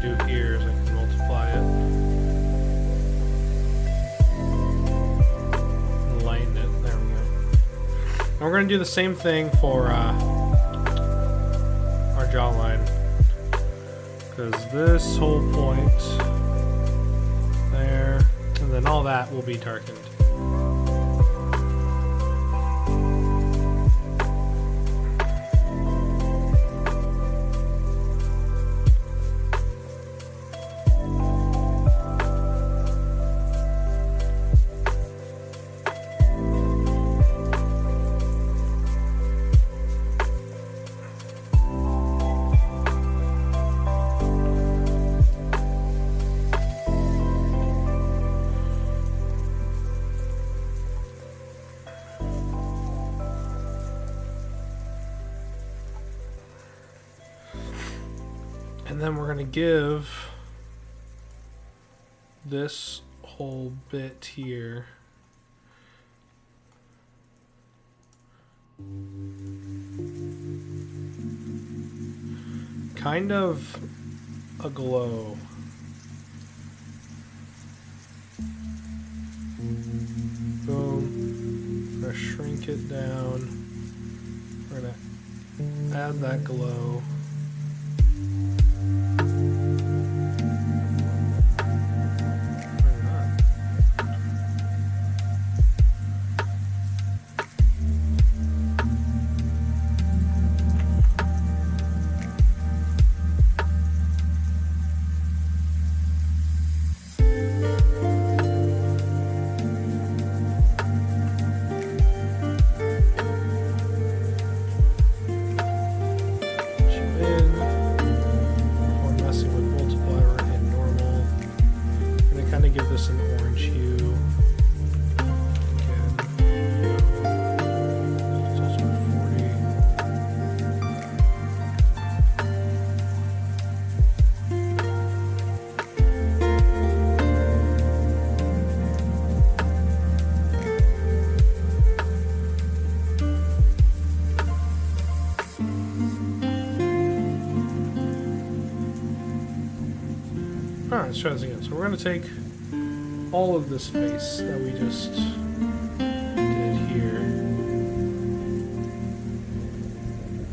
do here is I can multiply it and lighten it. There we go. And we're going to do the same thing for our jawline, because this whole point there, and then all that will be darkened. And then we're going to give this whole bit here kind of a glow. Boom. We're going to shrink it down. We're going to add that glow. Give this an orange hue. Again, it's also 40. Alright, let's try this again. So we're going to take all of this face that we just did here.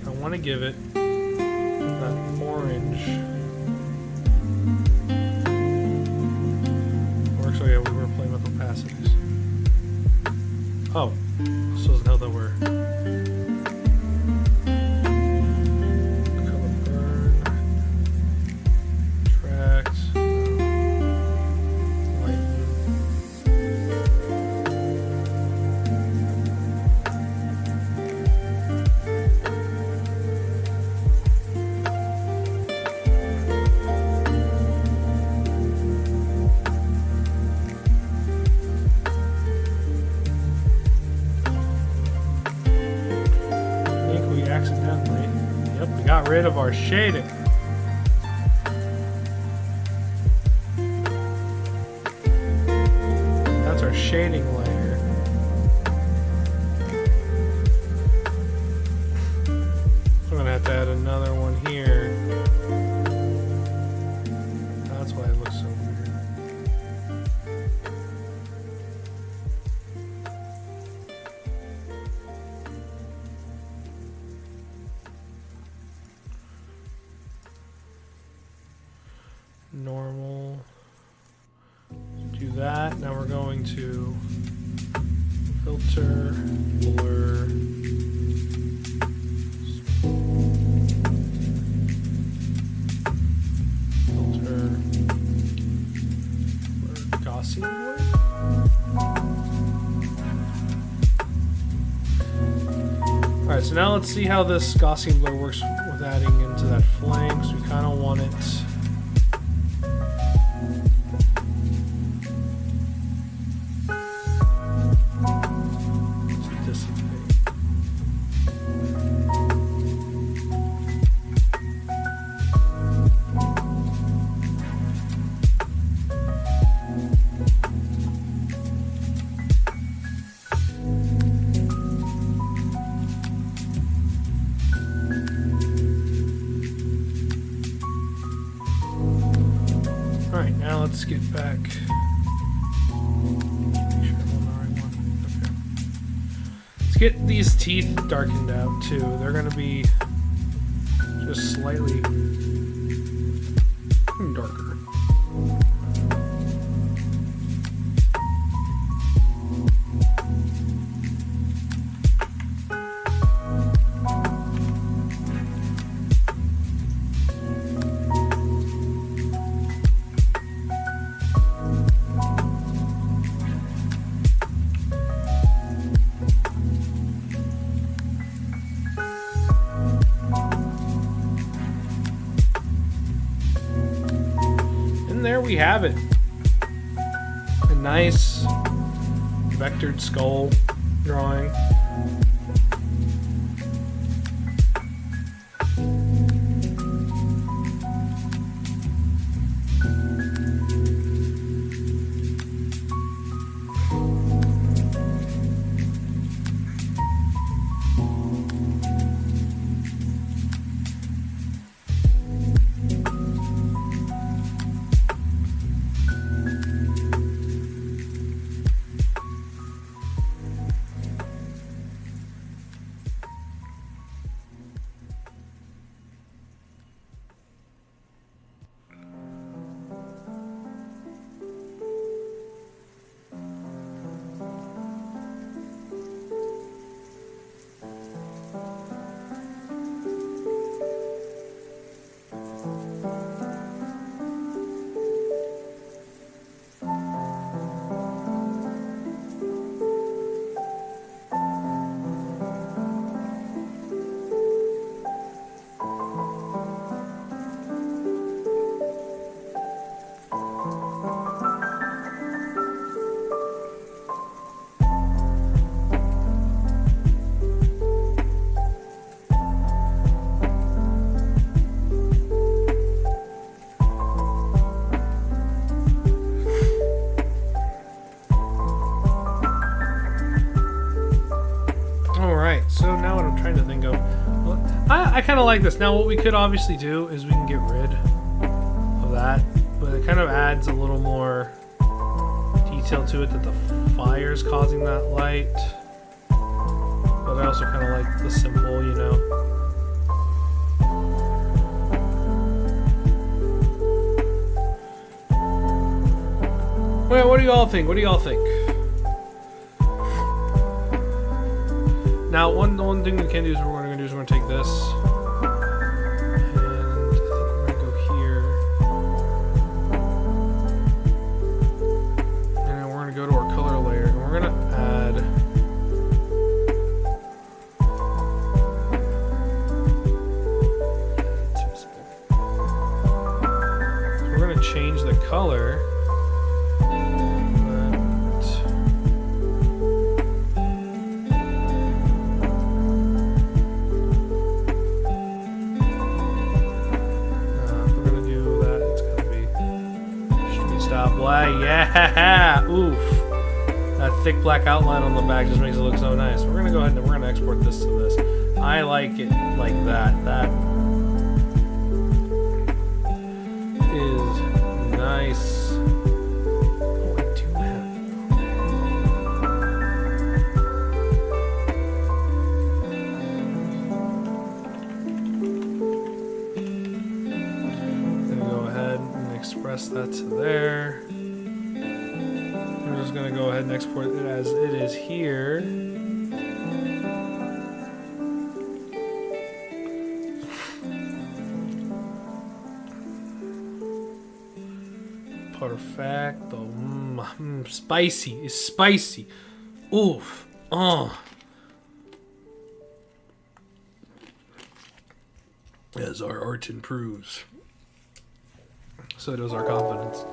I want to give it that orange. Or actually, yeah, we were playing with opacities. Oh, this doesn't help that we're color burn, tract. Accidentally. Yep, we got rid of our shading. That's our shading layer. So I'm gonna have to add another one here. That's why it looks so weird. Normal. Do that. Now we're going to filter, blur, filter, blur, Gaussian blur. Alright, so now let's see how this Gaussian blur works with adding into that flame, because we kind of want it Alright, now let's get back. Make sure I'm on the right one. Okay. Let's get these teeth darkened out too. They're gonna be just slightly darker. There we have it. A nice vectored skull drawing. So now what I'm trying to think of, well, I kind of like this. Now what we could obviously do is we can get rid of that, but it kind of adds a little more detail to it that the fire's causing that light. But I also kind of like the simple, you know. Well, what do you all think? What do you all think? Now, one thing we can do is we're going to take this, and I think we're going to go here, and then we're going to go to our color layer, and we're going to add so we're going to change the color. Yeah, oof. That thick black outline on the back just makes it look so nice. We're gonna go ahead and we're gonna export this to this. I like it like that. That is nice. Oh, I do have. I'm gonna go ahead and express that to there. I'm just going to go ahead and export it as it is here. Perfecto. Spicy. It's spicy. Oof. Oh. As our art improves, so does our confidence.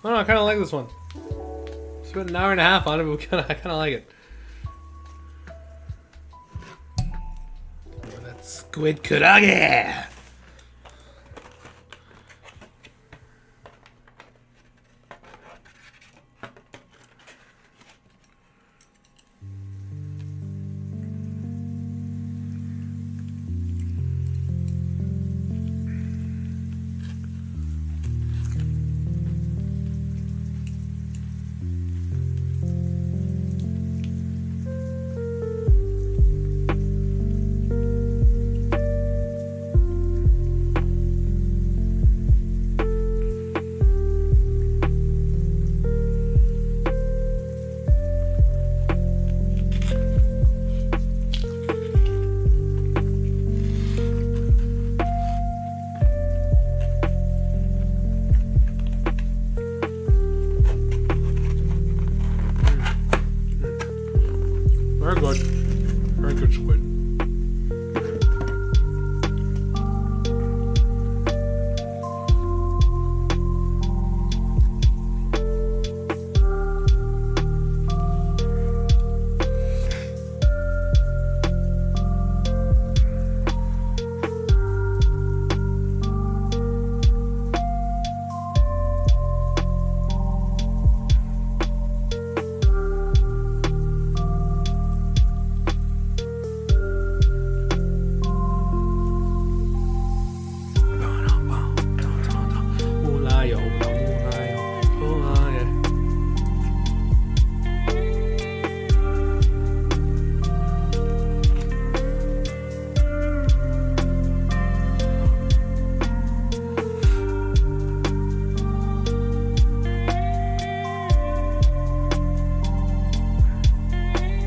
Oh no, I kind of like this one. Spent an hour and a half on it, but I kind of like it. Oh, that's squid kurage. Very good. Very good squid.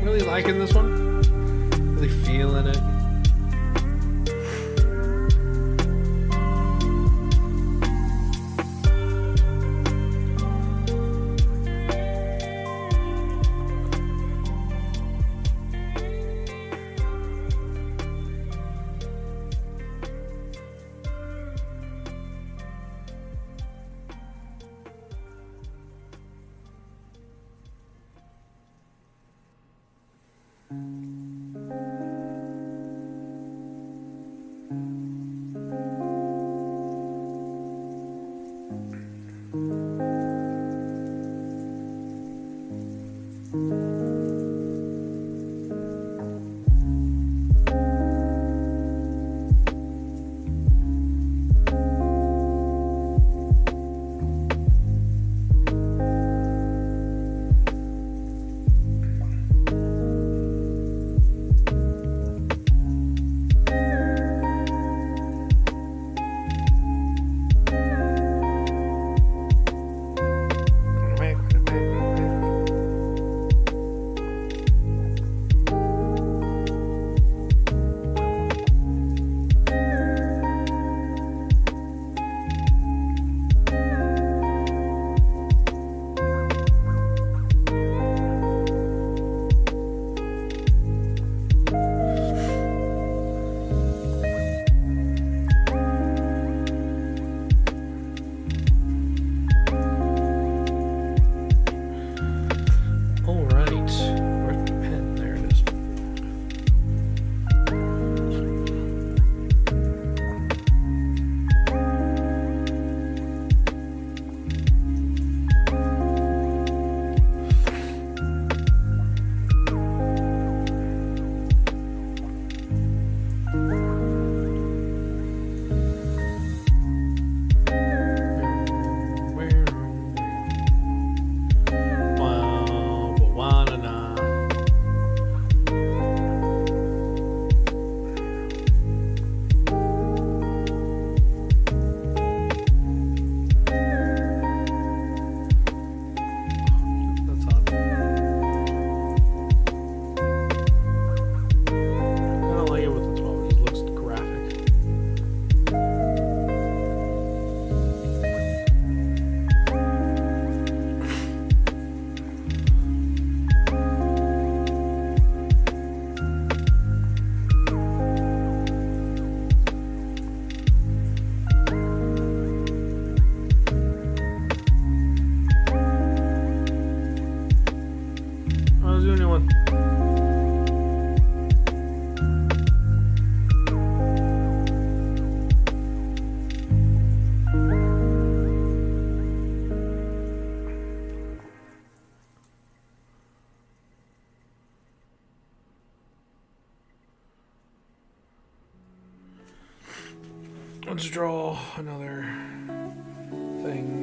Really liking this one. Really feeling it. Let's draw another thing.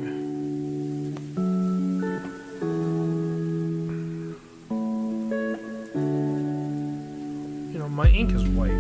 You know, my ink is white.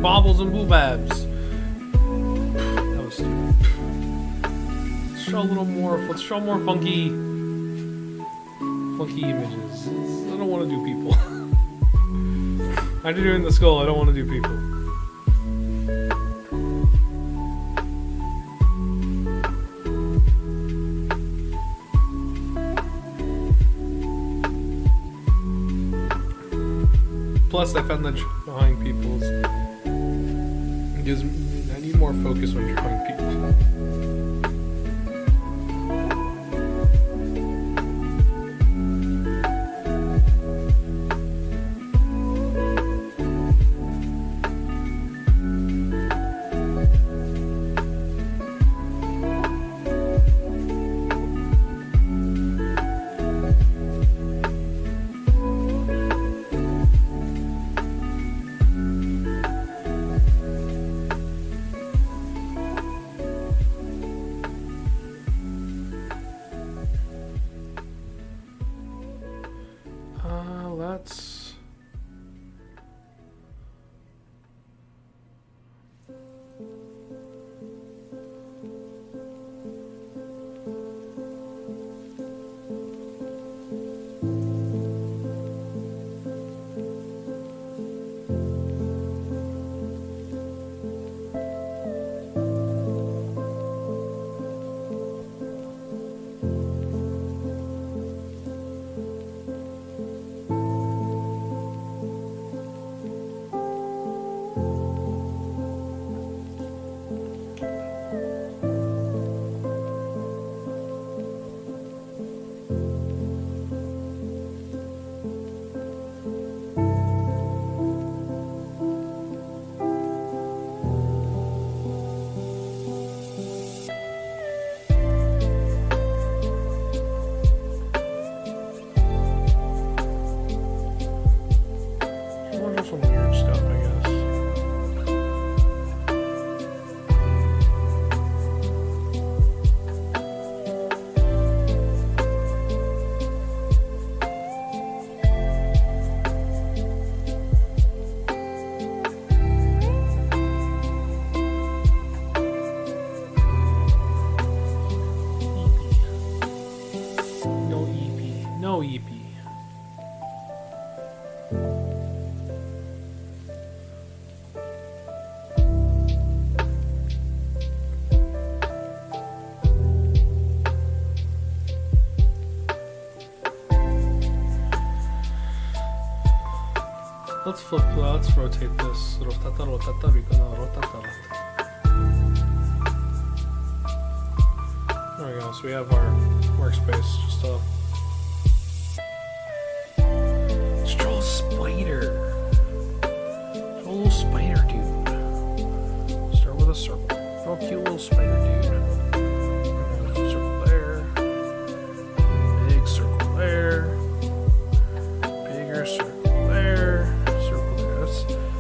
Bobbles and boobabs. That was stupid. Let's show a little more. Let's show more funky images. I don't want to do people. I did it in the skull. I don't want to do people. Plus, I found that drawing people's. I need more focus when drawing people. Let's some weird stuff, I guess. No EP. No EP. Let's flip, let's rotate this. Rotata, rotata, rotata, rotata. There we go, so we have our workspace. Just let's draw a spider. Draw a little spider dude. Start with a circle. Draw a cute little spider dude. Circle there. Big circle there. Bigger circle there.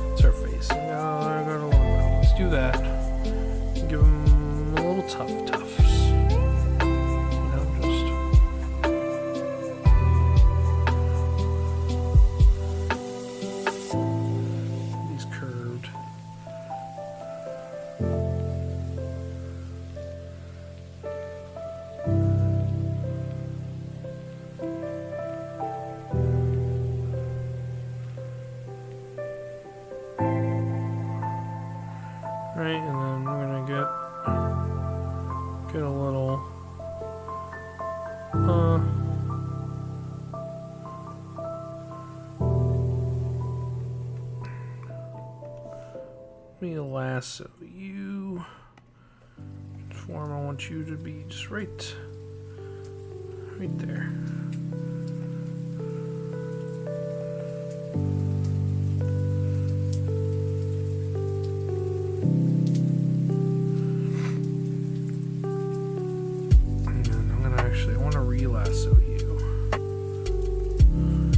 That's our face. I got a little well. Let's do that. Give him a little tufts. You know, just these curved. Get a little. Let me lasso you. Form, I want you to be just right there. I want to re-lasso you.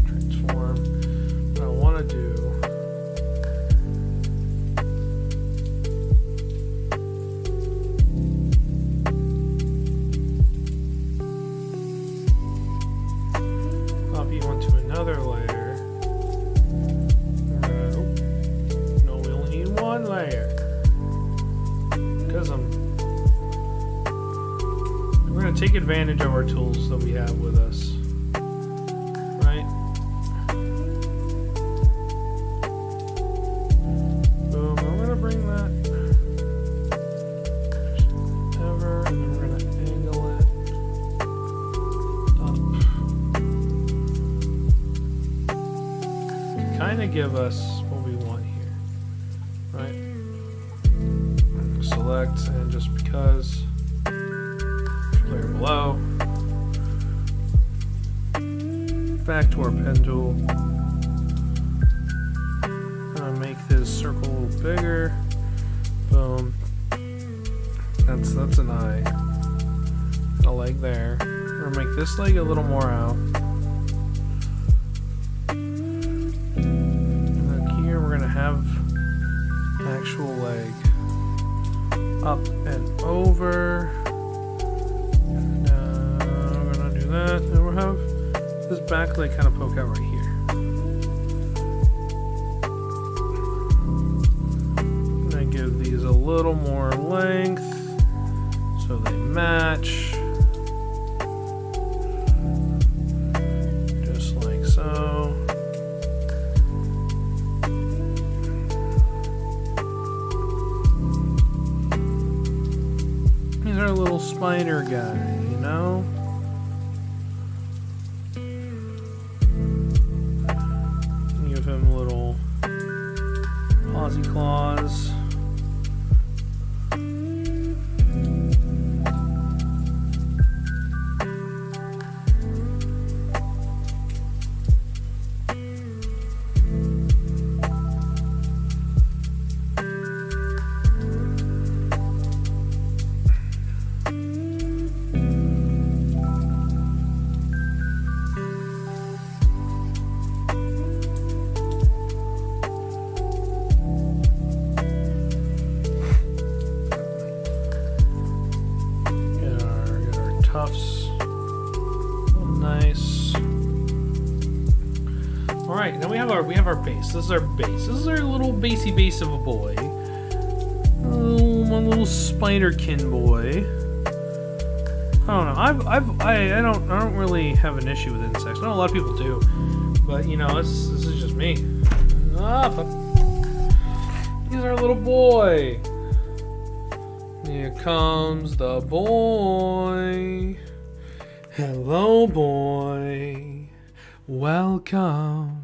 Transform. What I want to do. Copy onto another layer. No, we only need one layer. Because we're going to take advantage of our tools that we have with us, right? Boom, we're going to bring that ever, and then we're going to angle it up. Kind of give us what we want here, right? Select, and just because layer below, back to our pen tool. Gonna make this circle a little bigger. Boom. That's an eye. A leg there. We're gonna make this leg a little more out. And then here we're gonna have an actual leg up and over. And we'll have this back leg kind of poke out right here. And I give these a little more length so they match. Just like so. He's our little spider guy, you know? Give him little pausey claws. Tufts. Nice. Alright, now we have our base. This is our base. This is our little basey base of a boy. Oh, my little spiderkin boy. I don't know. I don't really have an issue with insects. I know a lot of people do. But you know, this is just me. He's our little boy. Here comes the boy. Hello, boy. Welcome.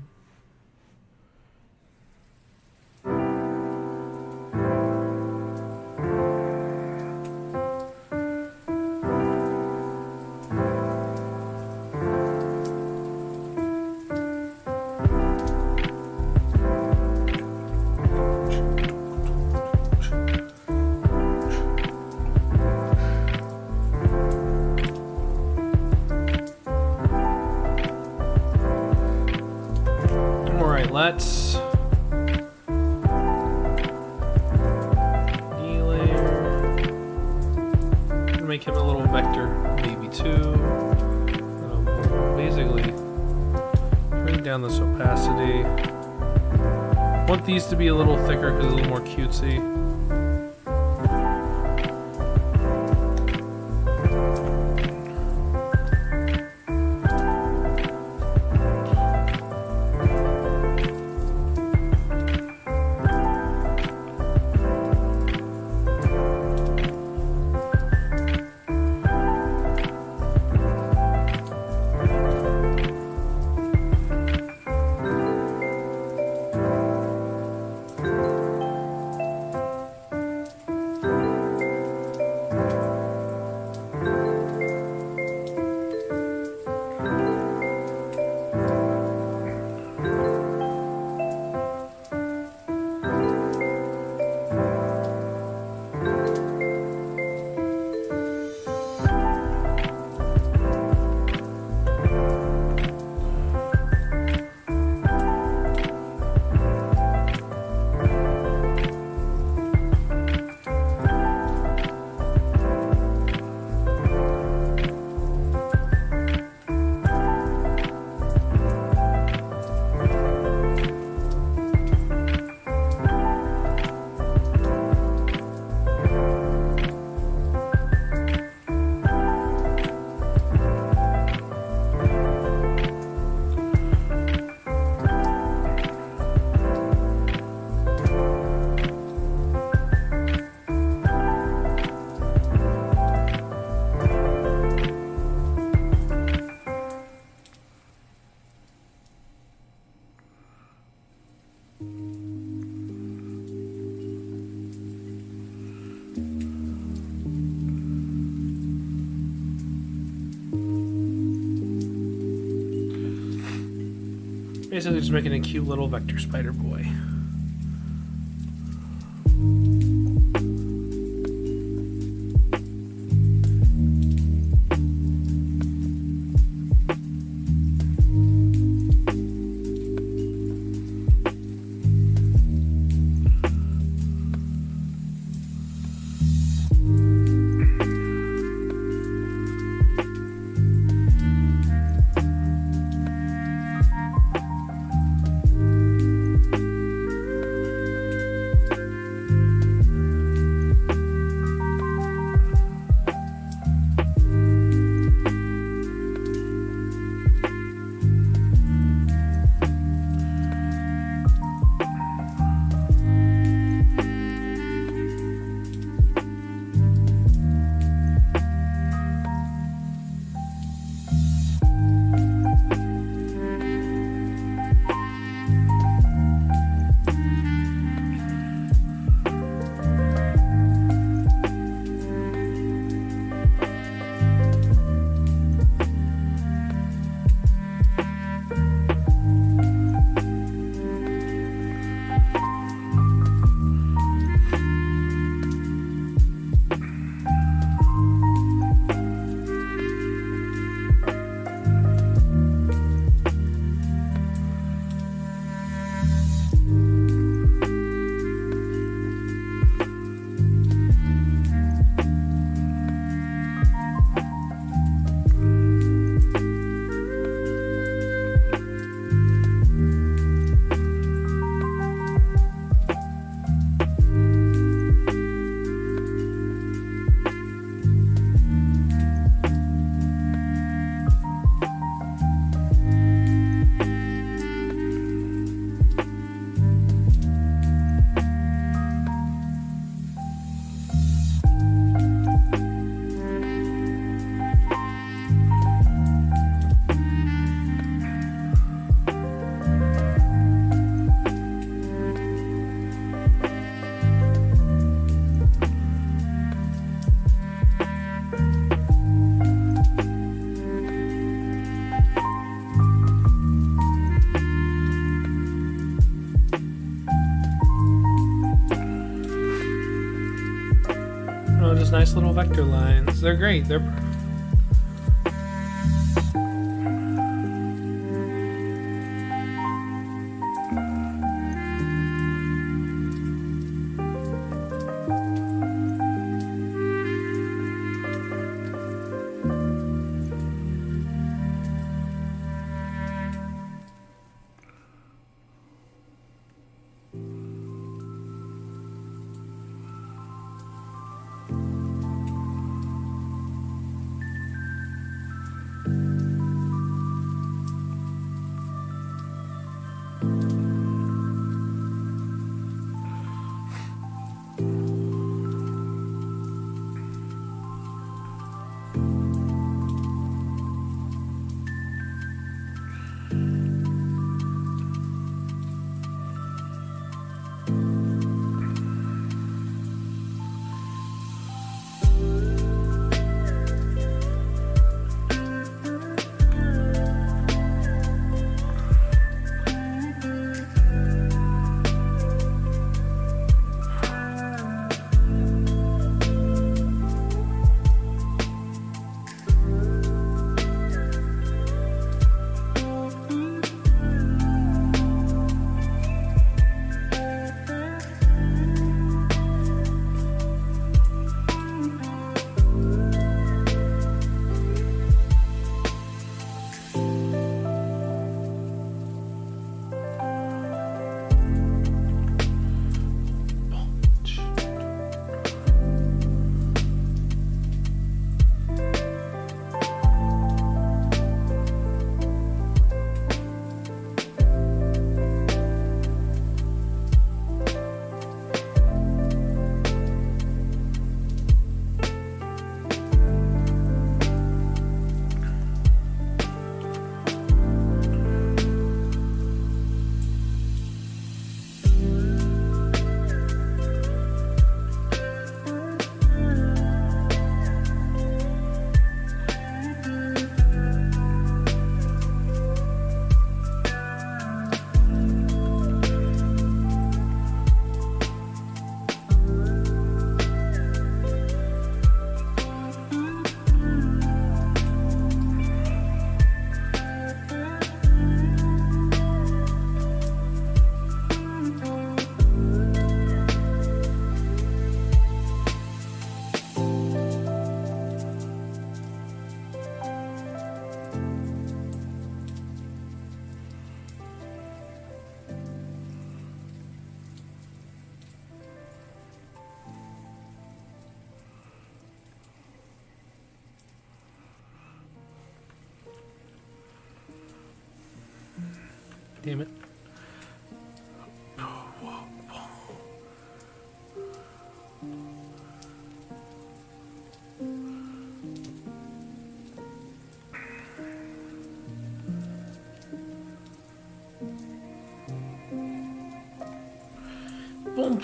Let's delayer. Make him a little vector baby too. Basically, bring down this opacity. Want these to be a little thicker because it's a little more cutesy. Basically just making a cute little vector spider boy. Oh, just nice little vector lines. They're great. They're Damn it. Boom.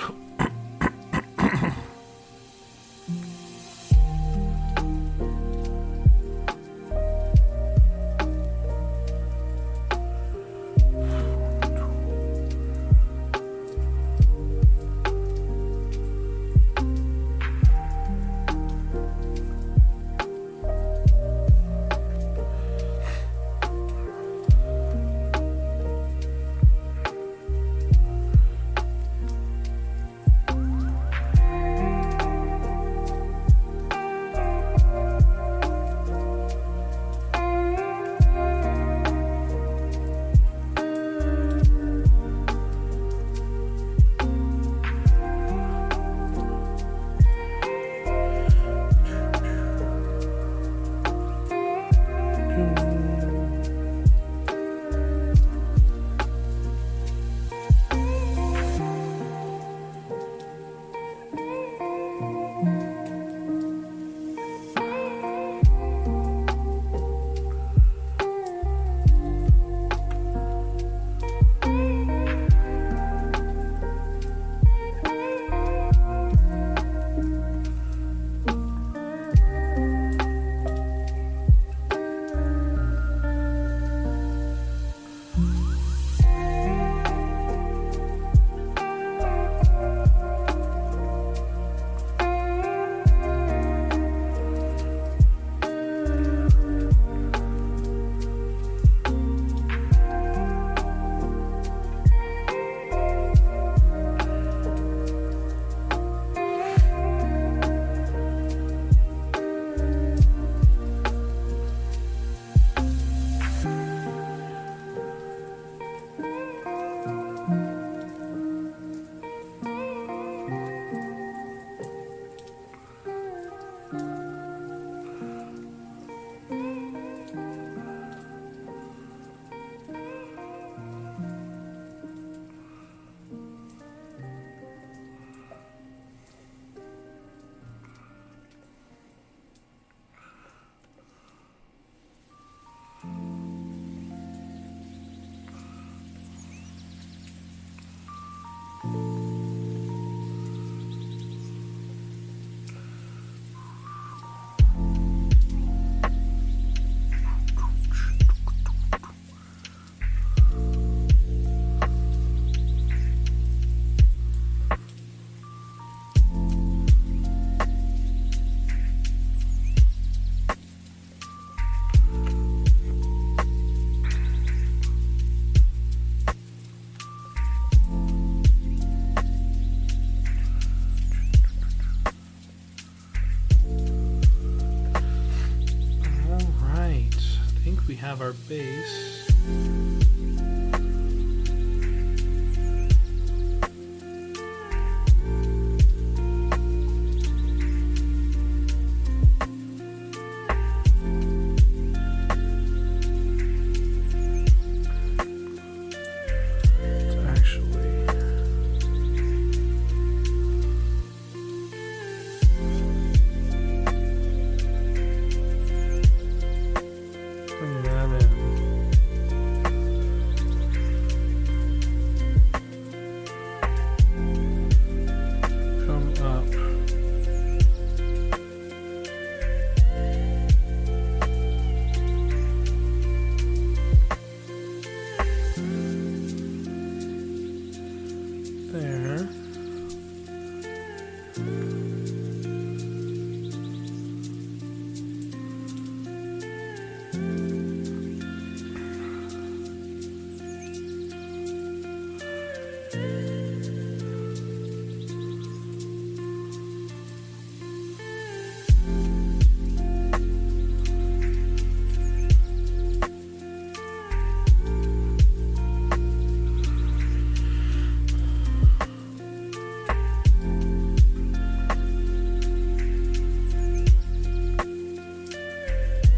Have our base.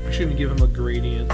Shouldn't give him a gradient.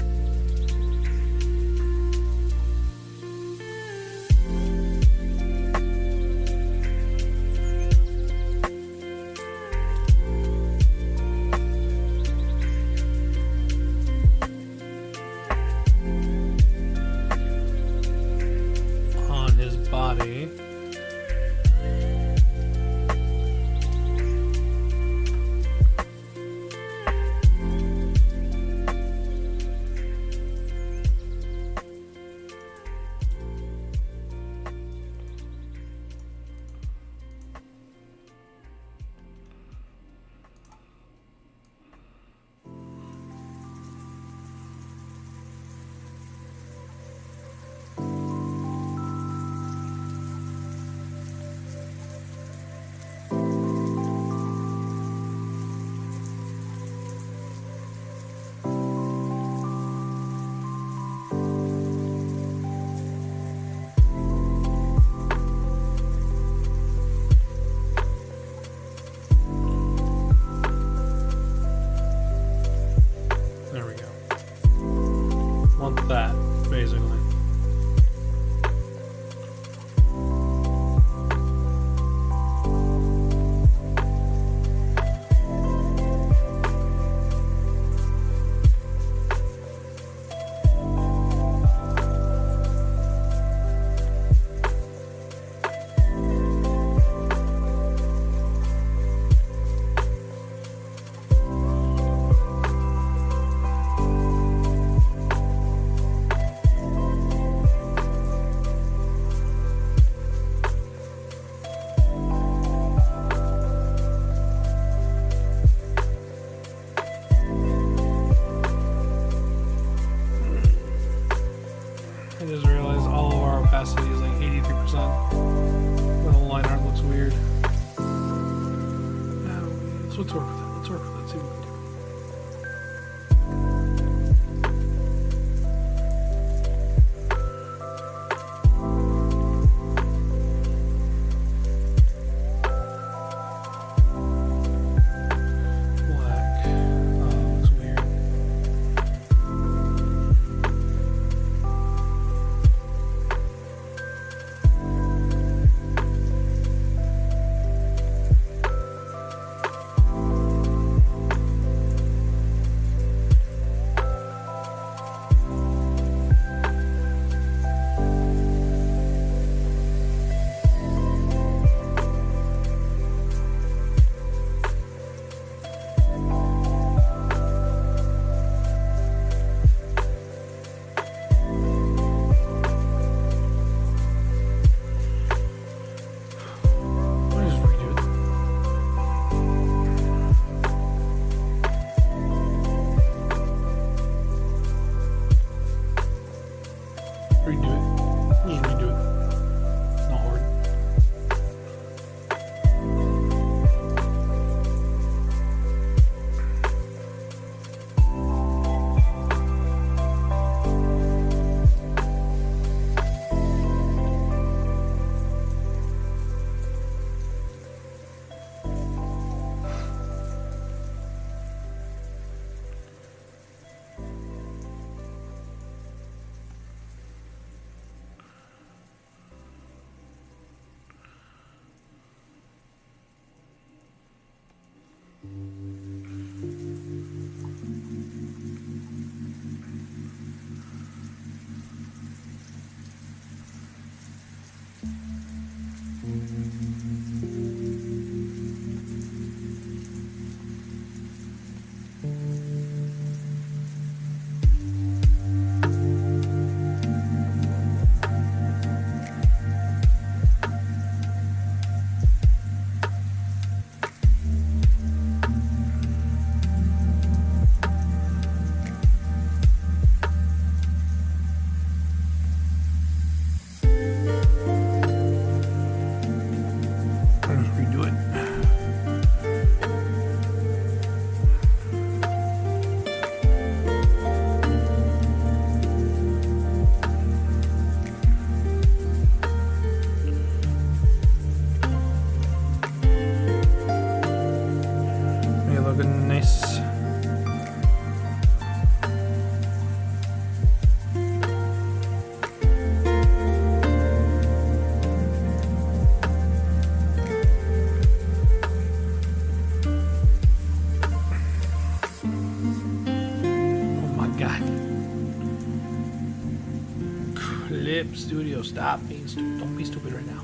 Flip Studio. Stop being stupid. Don't be stupid right now.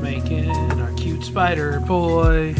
Making our cute spider boy.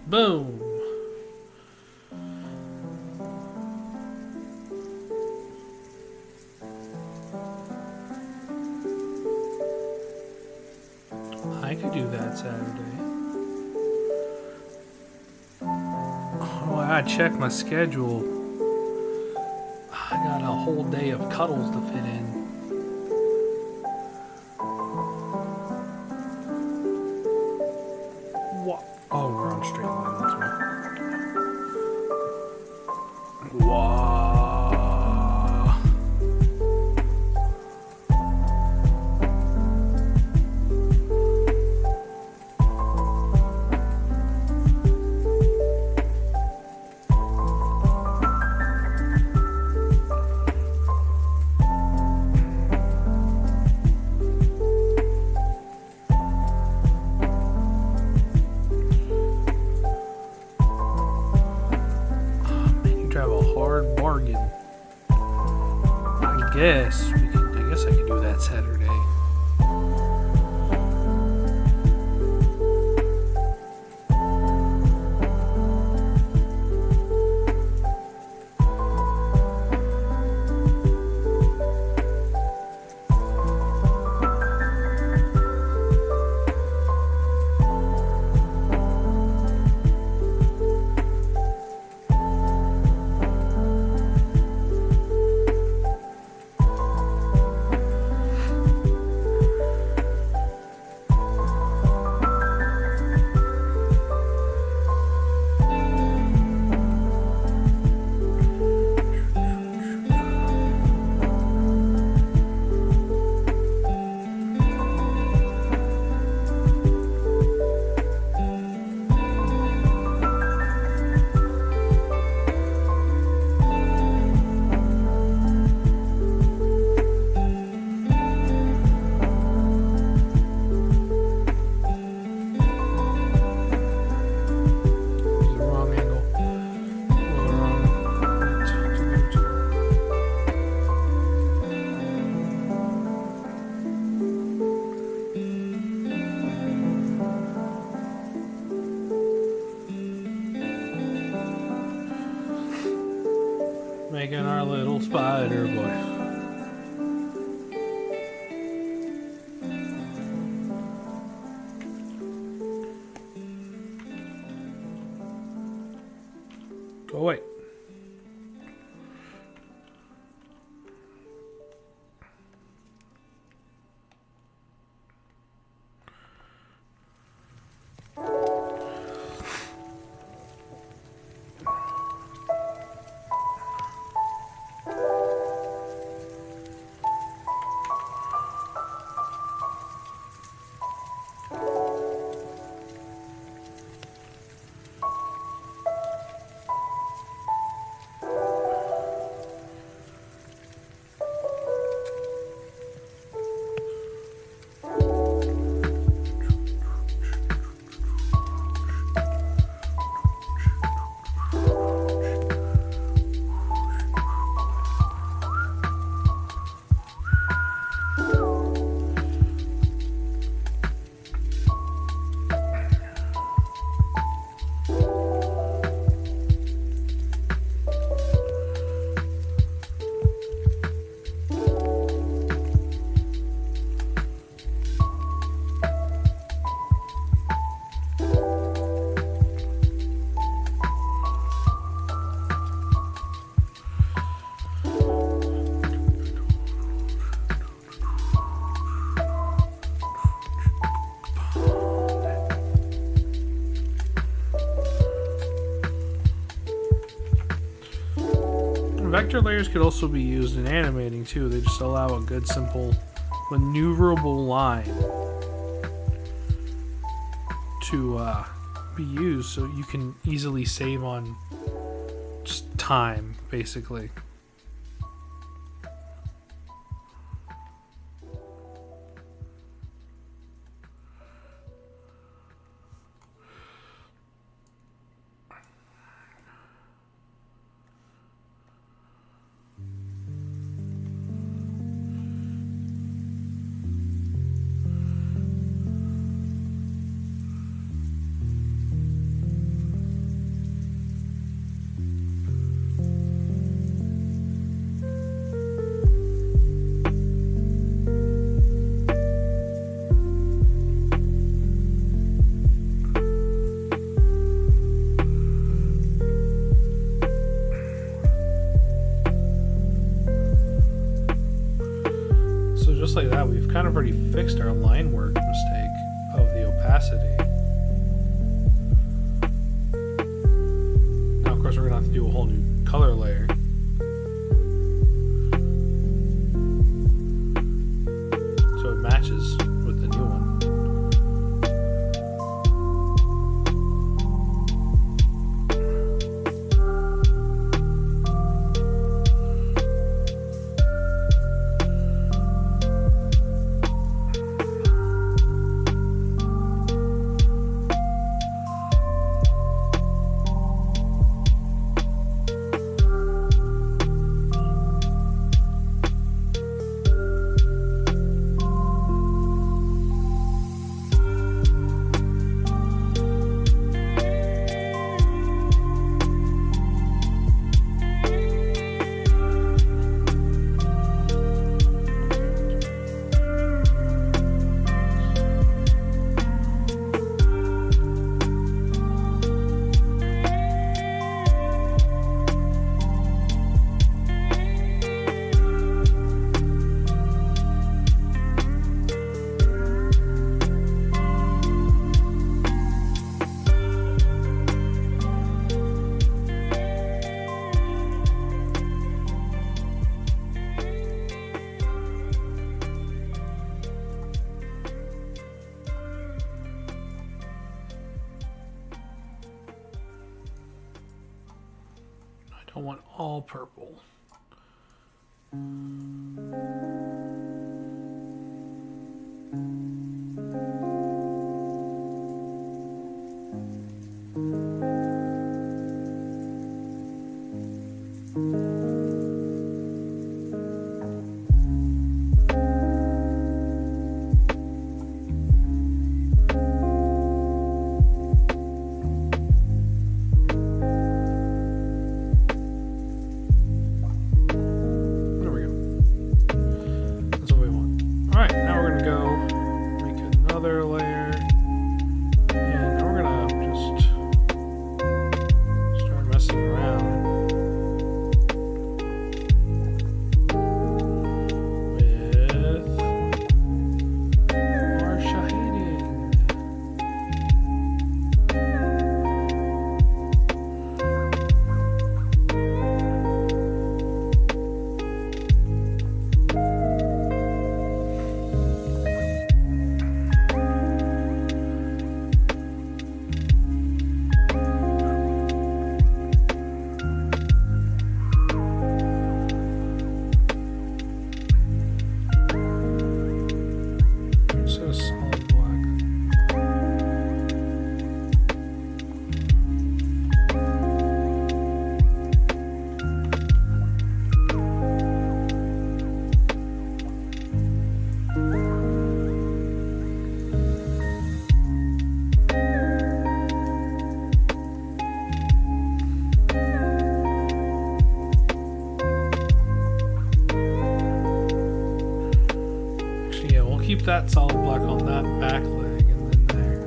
Boom. I could do that Saturday. Oh, I gotta check my schedule. I got a whole day of cuddles to fit in. What? Oh, we're on a straight line. That's why. Wow. this, I guess I could do that Saturday. Making our little spider boy. Go away. Vector layers could also be used in animating too. They just allow a good, simple, maneuverable line to be used, so you can easily save on just time, basically. Just like that, we've kind of already fixed our line work mistake of the opacity. Now, of course, we're going to have to do a whole new color layer. So it matches with the new one. I want all purple. Keep that solid black on that back leg and then there.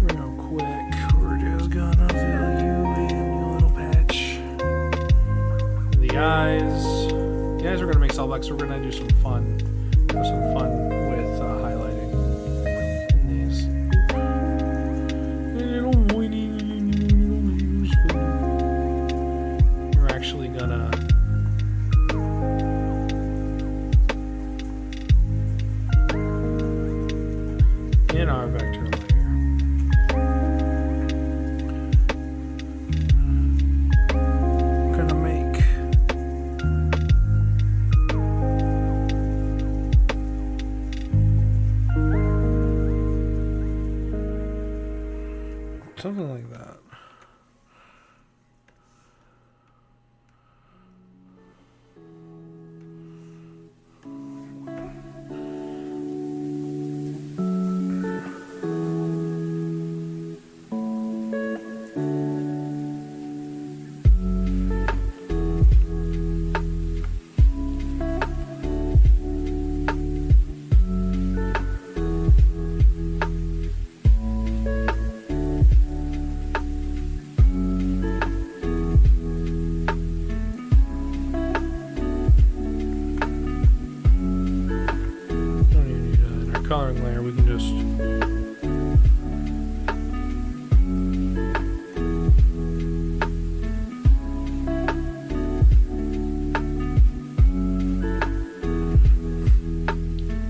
Real quick, we're just gonna fill you in, you little patch. The eyes we're gonna make solid black, so we're gonna do some fun. Have some fun with highlighting in these. We're actually gonna in our vector layer. I'm gonna make something like that. Coloring layer, we can just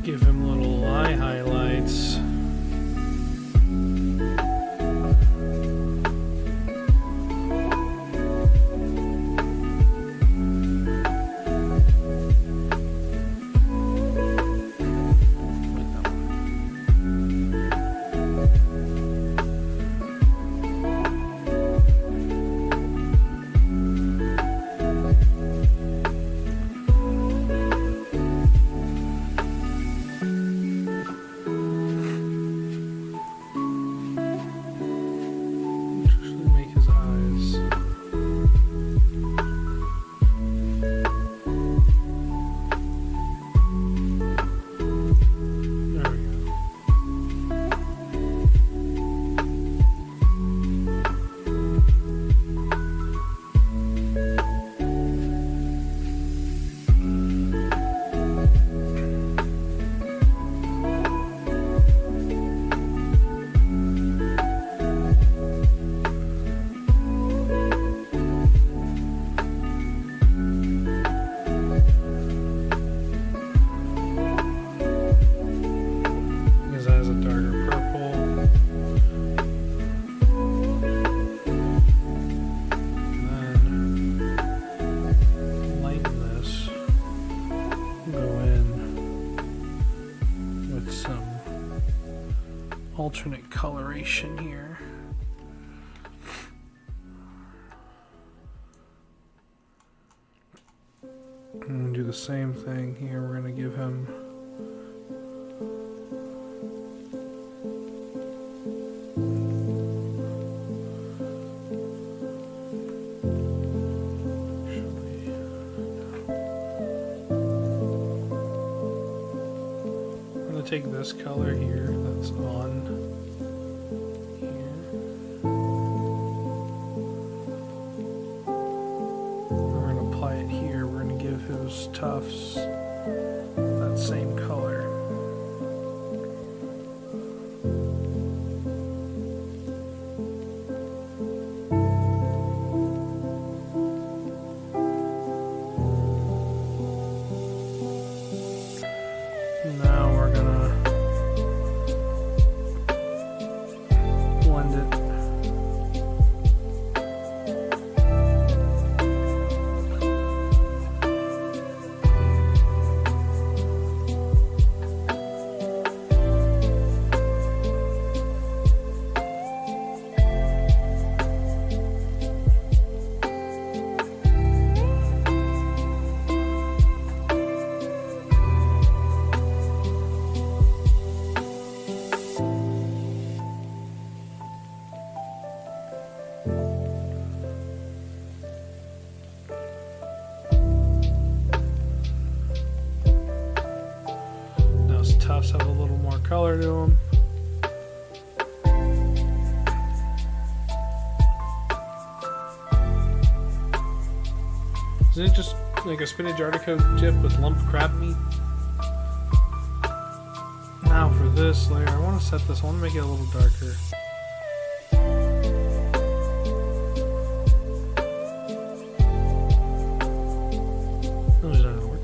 give him little eye highlights. Go in with some alternate coloration here. And do the same thing here. We're going to give him take this color here that's on here. We're going to apply it here. We're going to give his tufts that same color. Now we're going to blend it. Tufts have a little more color to them. Isn't it just like a spinach artichoke chip with lumped crab meat? Now for this layer, I want to set this, I want to make it a little darker. Those aren't gonna work.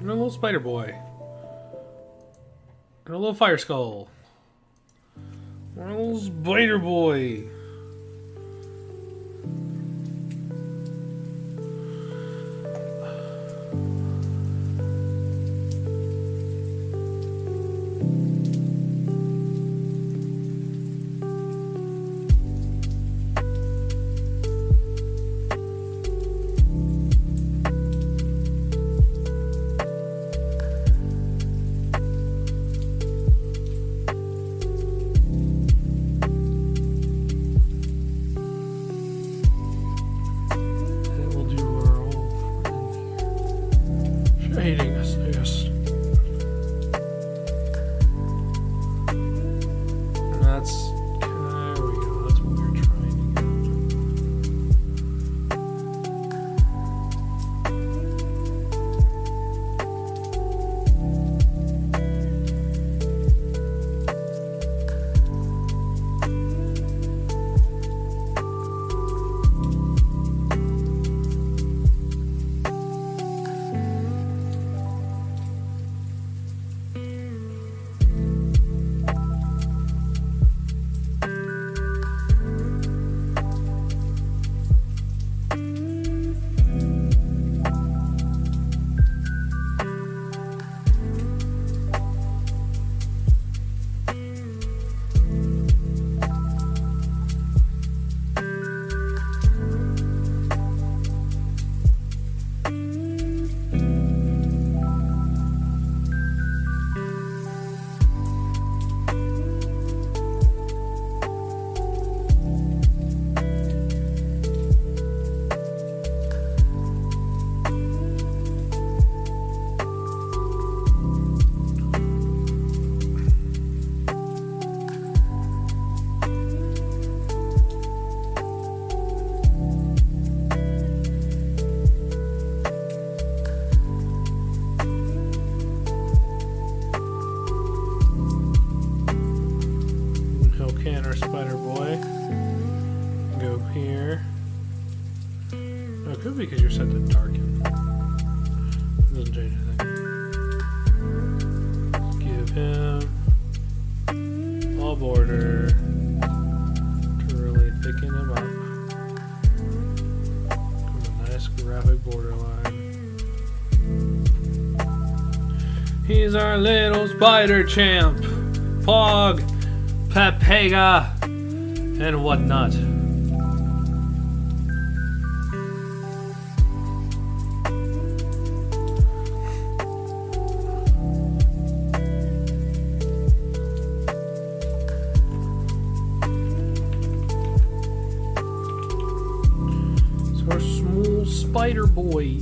And a little spider boy. And a little fire skull. And a little spider boy. Hating us, yes. And that's, there we go, that's what we're trying to get. can't our spider boy. Go here. Oh, it could be because you're set to darken. Doesn't change anything. Give him a border to really thicken him up. With a nice graphic borderline. He's our little spider champ, Pog, Pepega, and whatnot. So our small spider boy.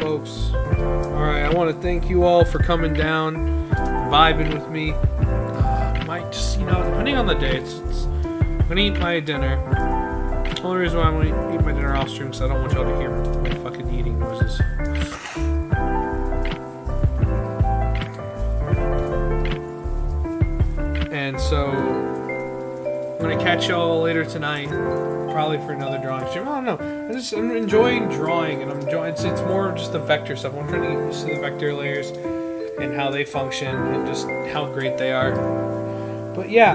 Folks, alright, I want to thank you all for coming down, vibing with me. Might just, depending on the day, I'm gonna eat my dinner. The only reason why I'm gonna eat my dinner off stream is I don't want y'all to hear my fucking eating noises. And so, I'm gonna catch y'all later tonight. Probably for another drawing stream. I don't know. I'm enjoying drawing, and it's more just the vector stuff. I'm trying to get used to the vector layers and how they function and just how great they are. But yeah,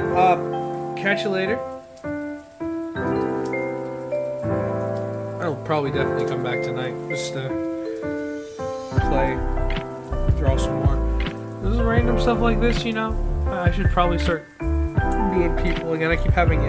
catch you later. I'll probably definitely come back tonight just to play, draw some more. This is random stuff like this, I should probably start doing people again. I keep having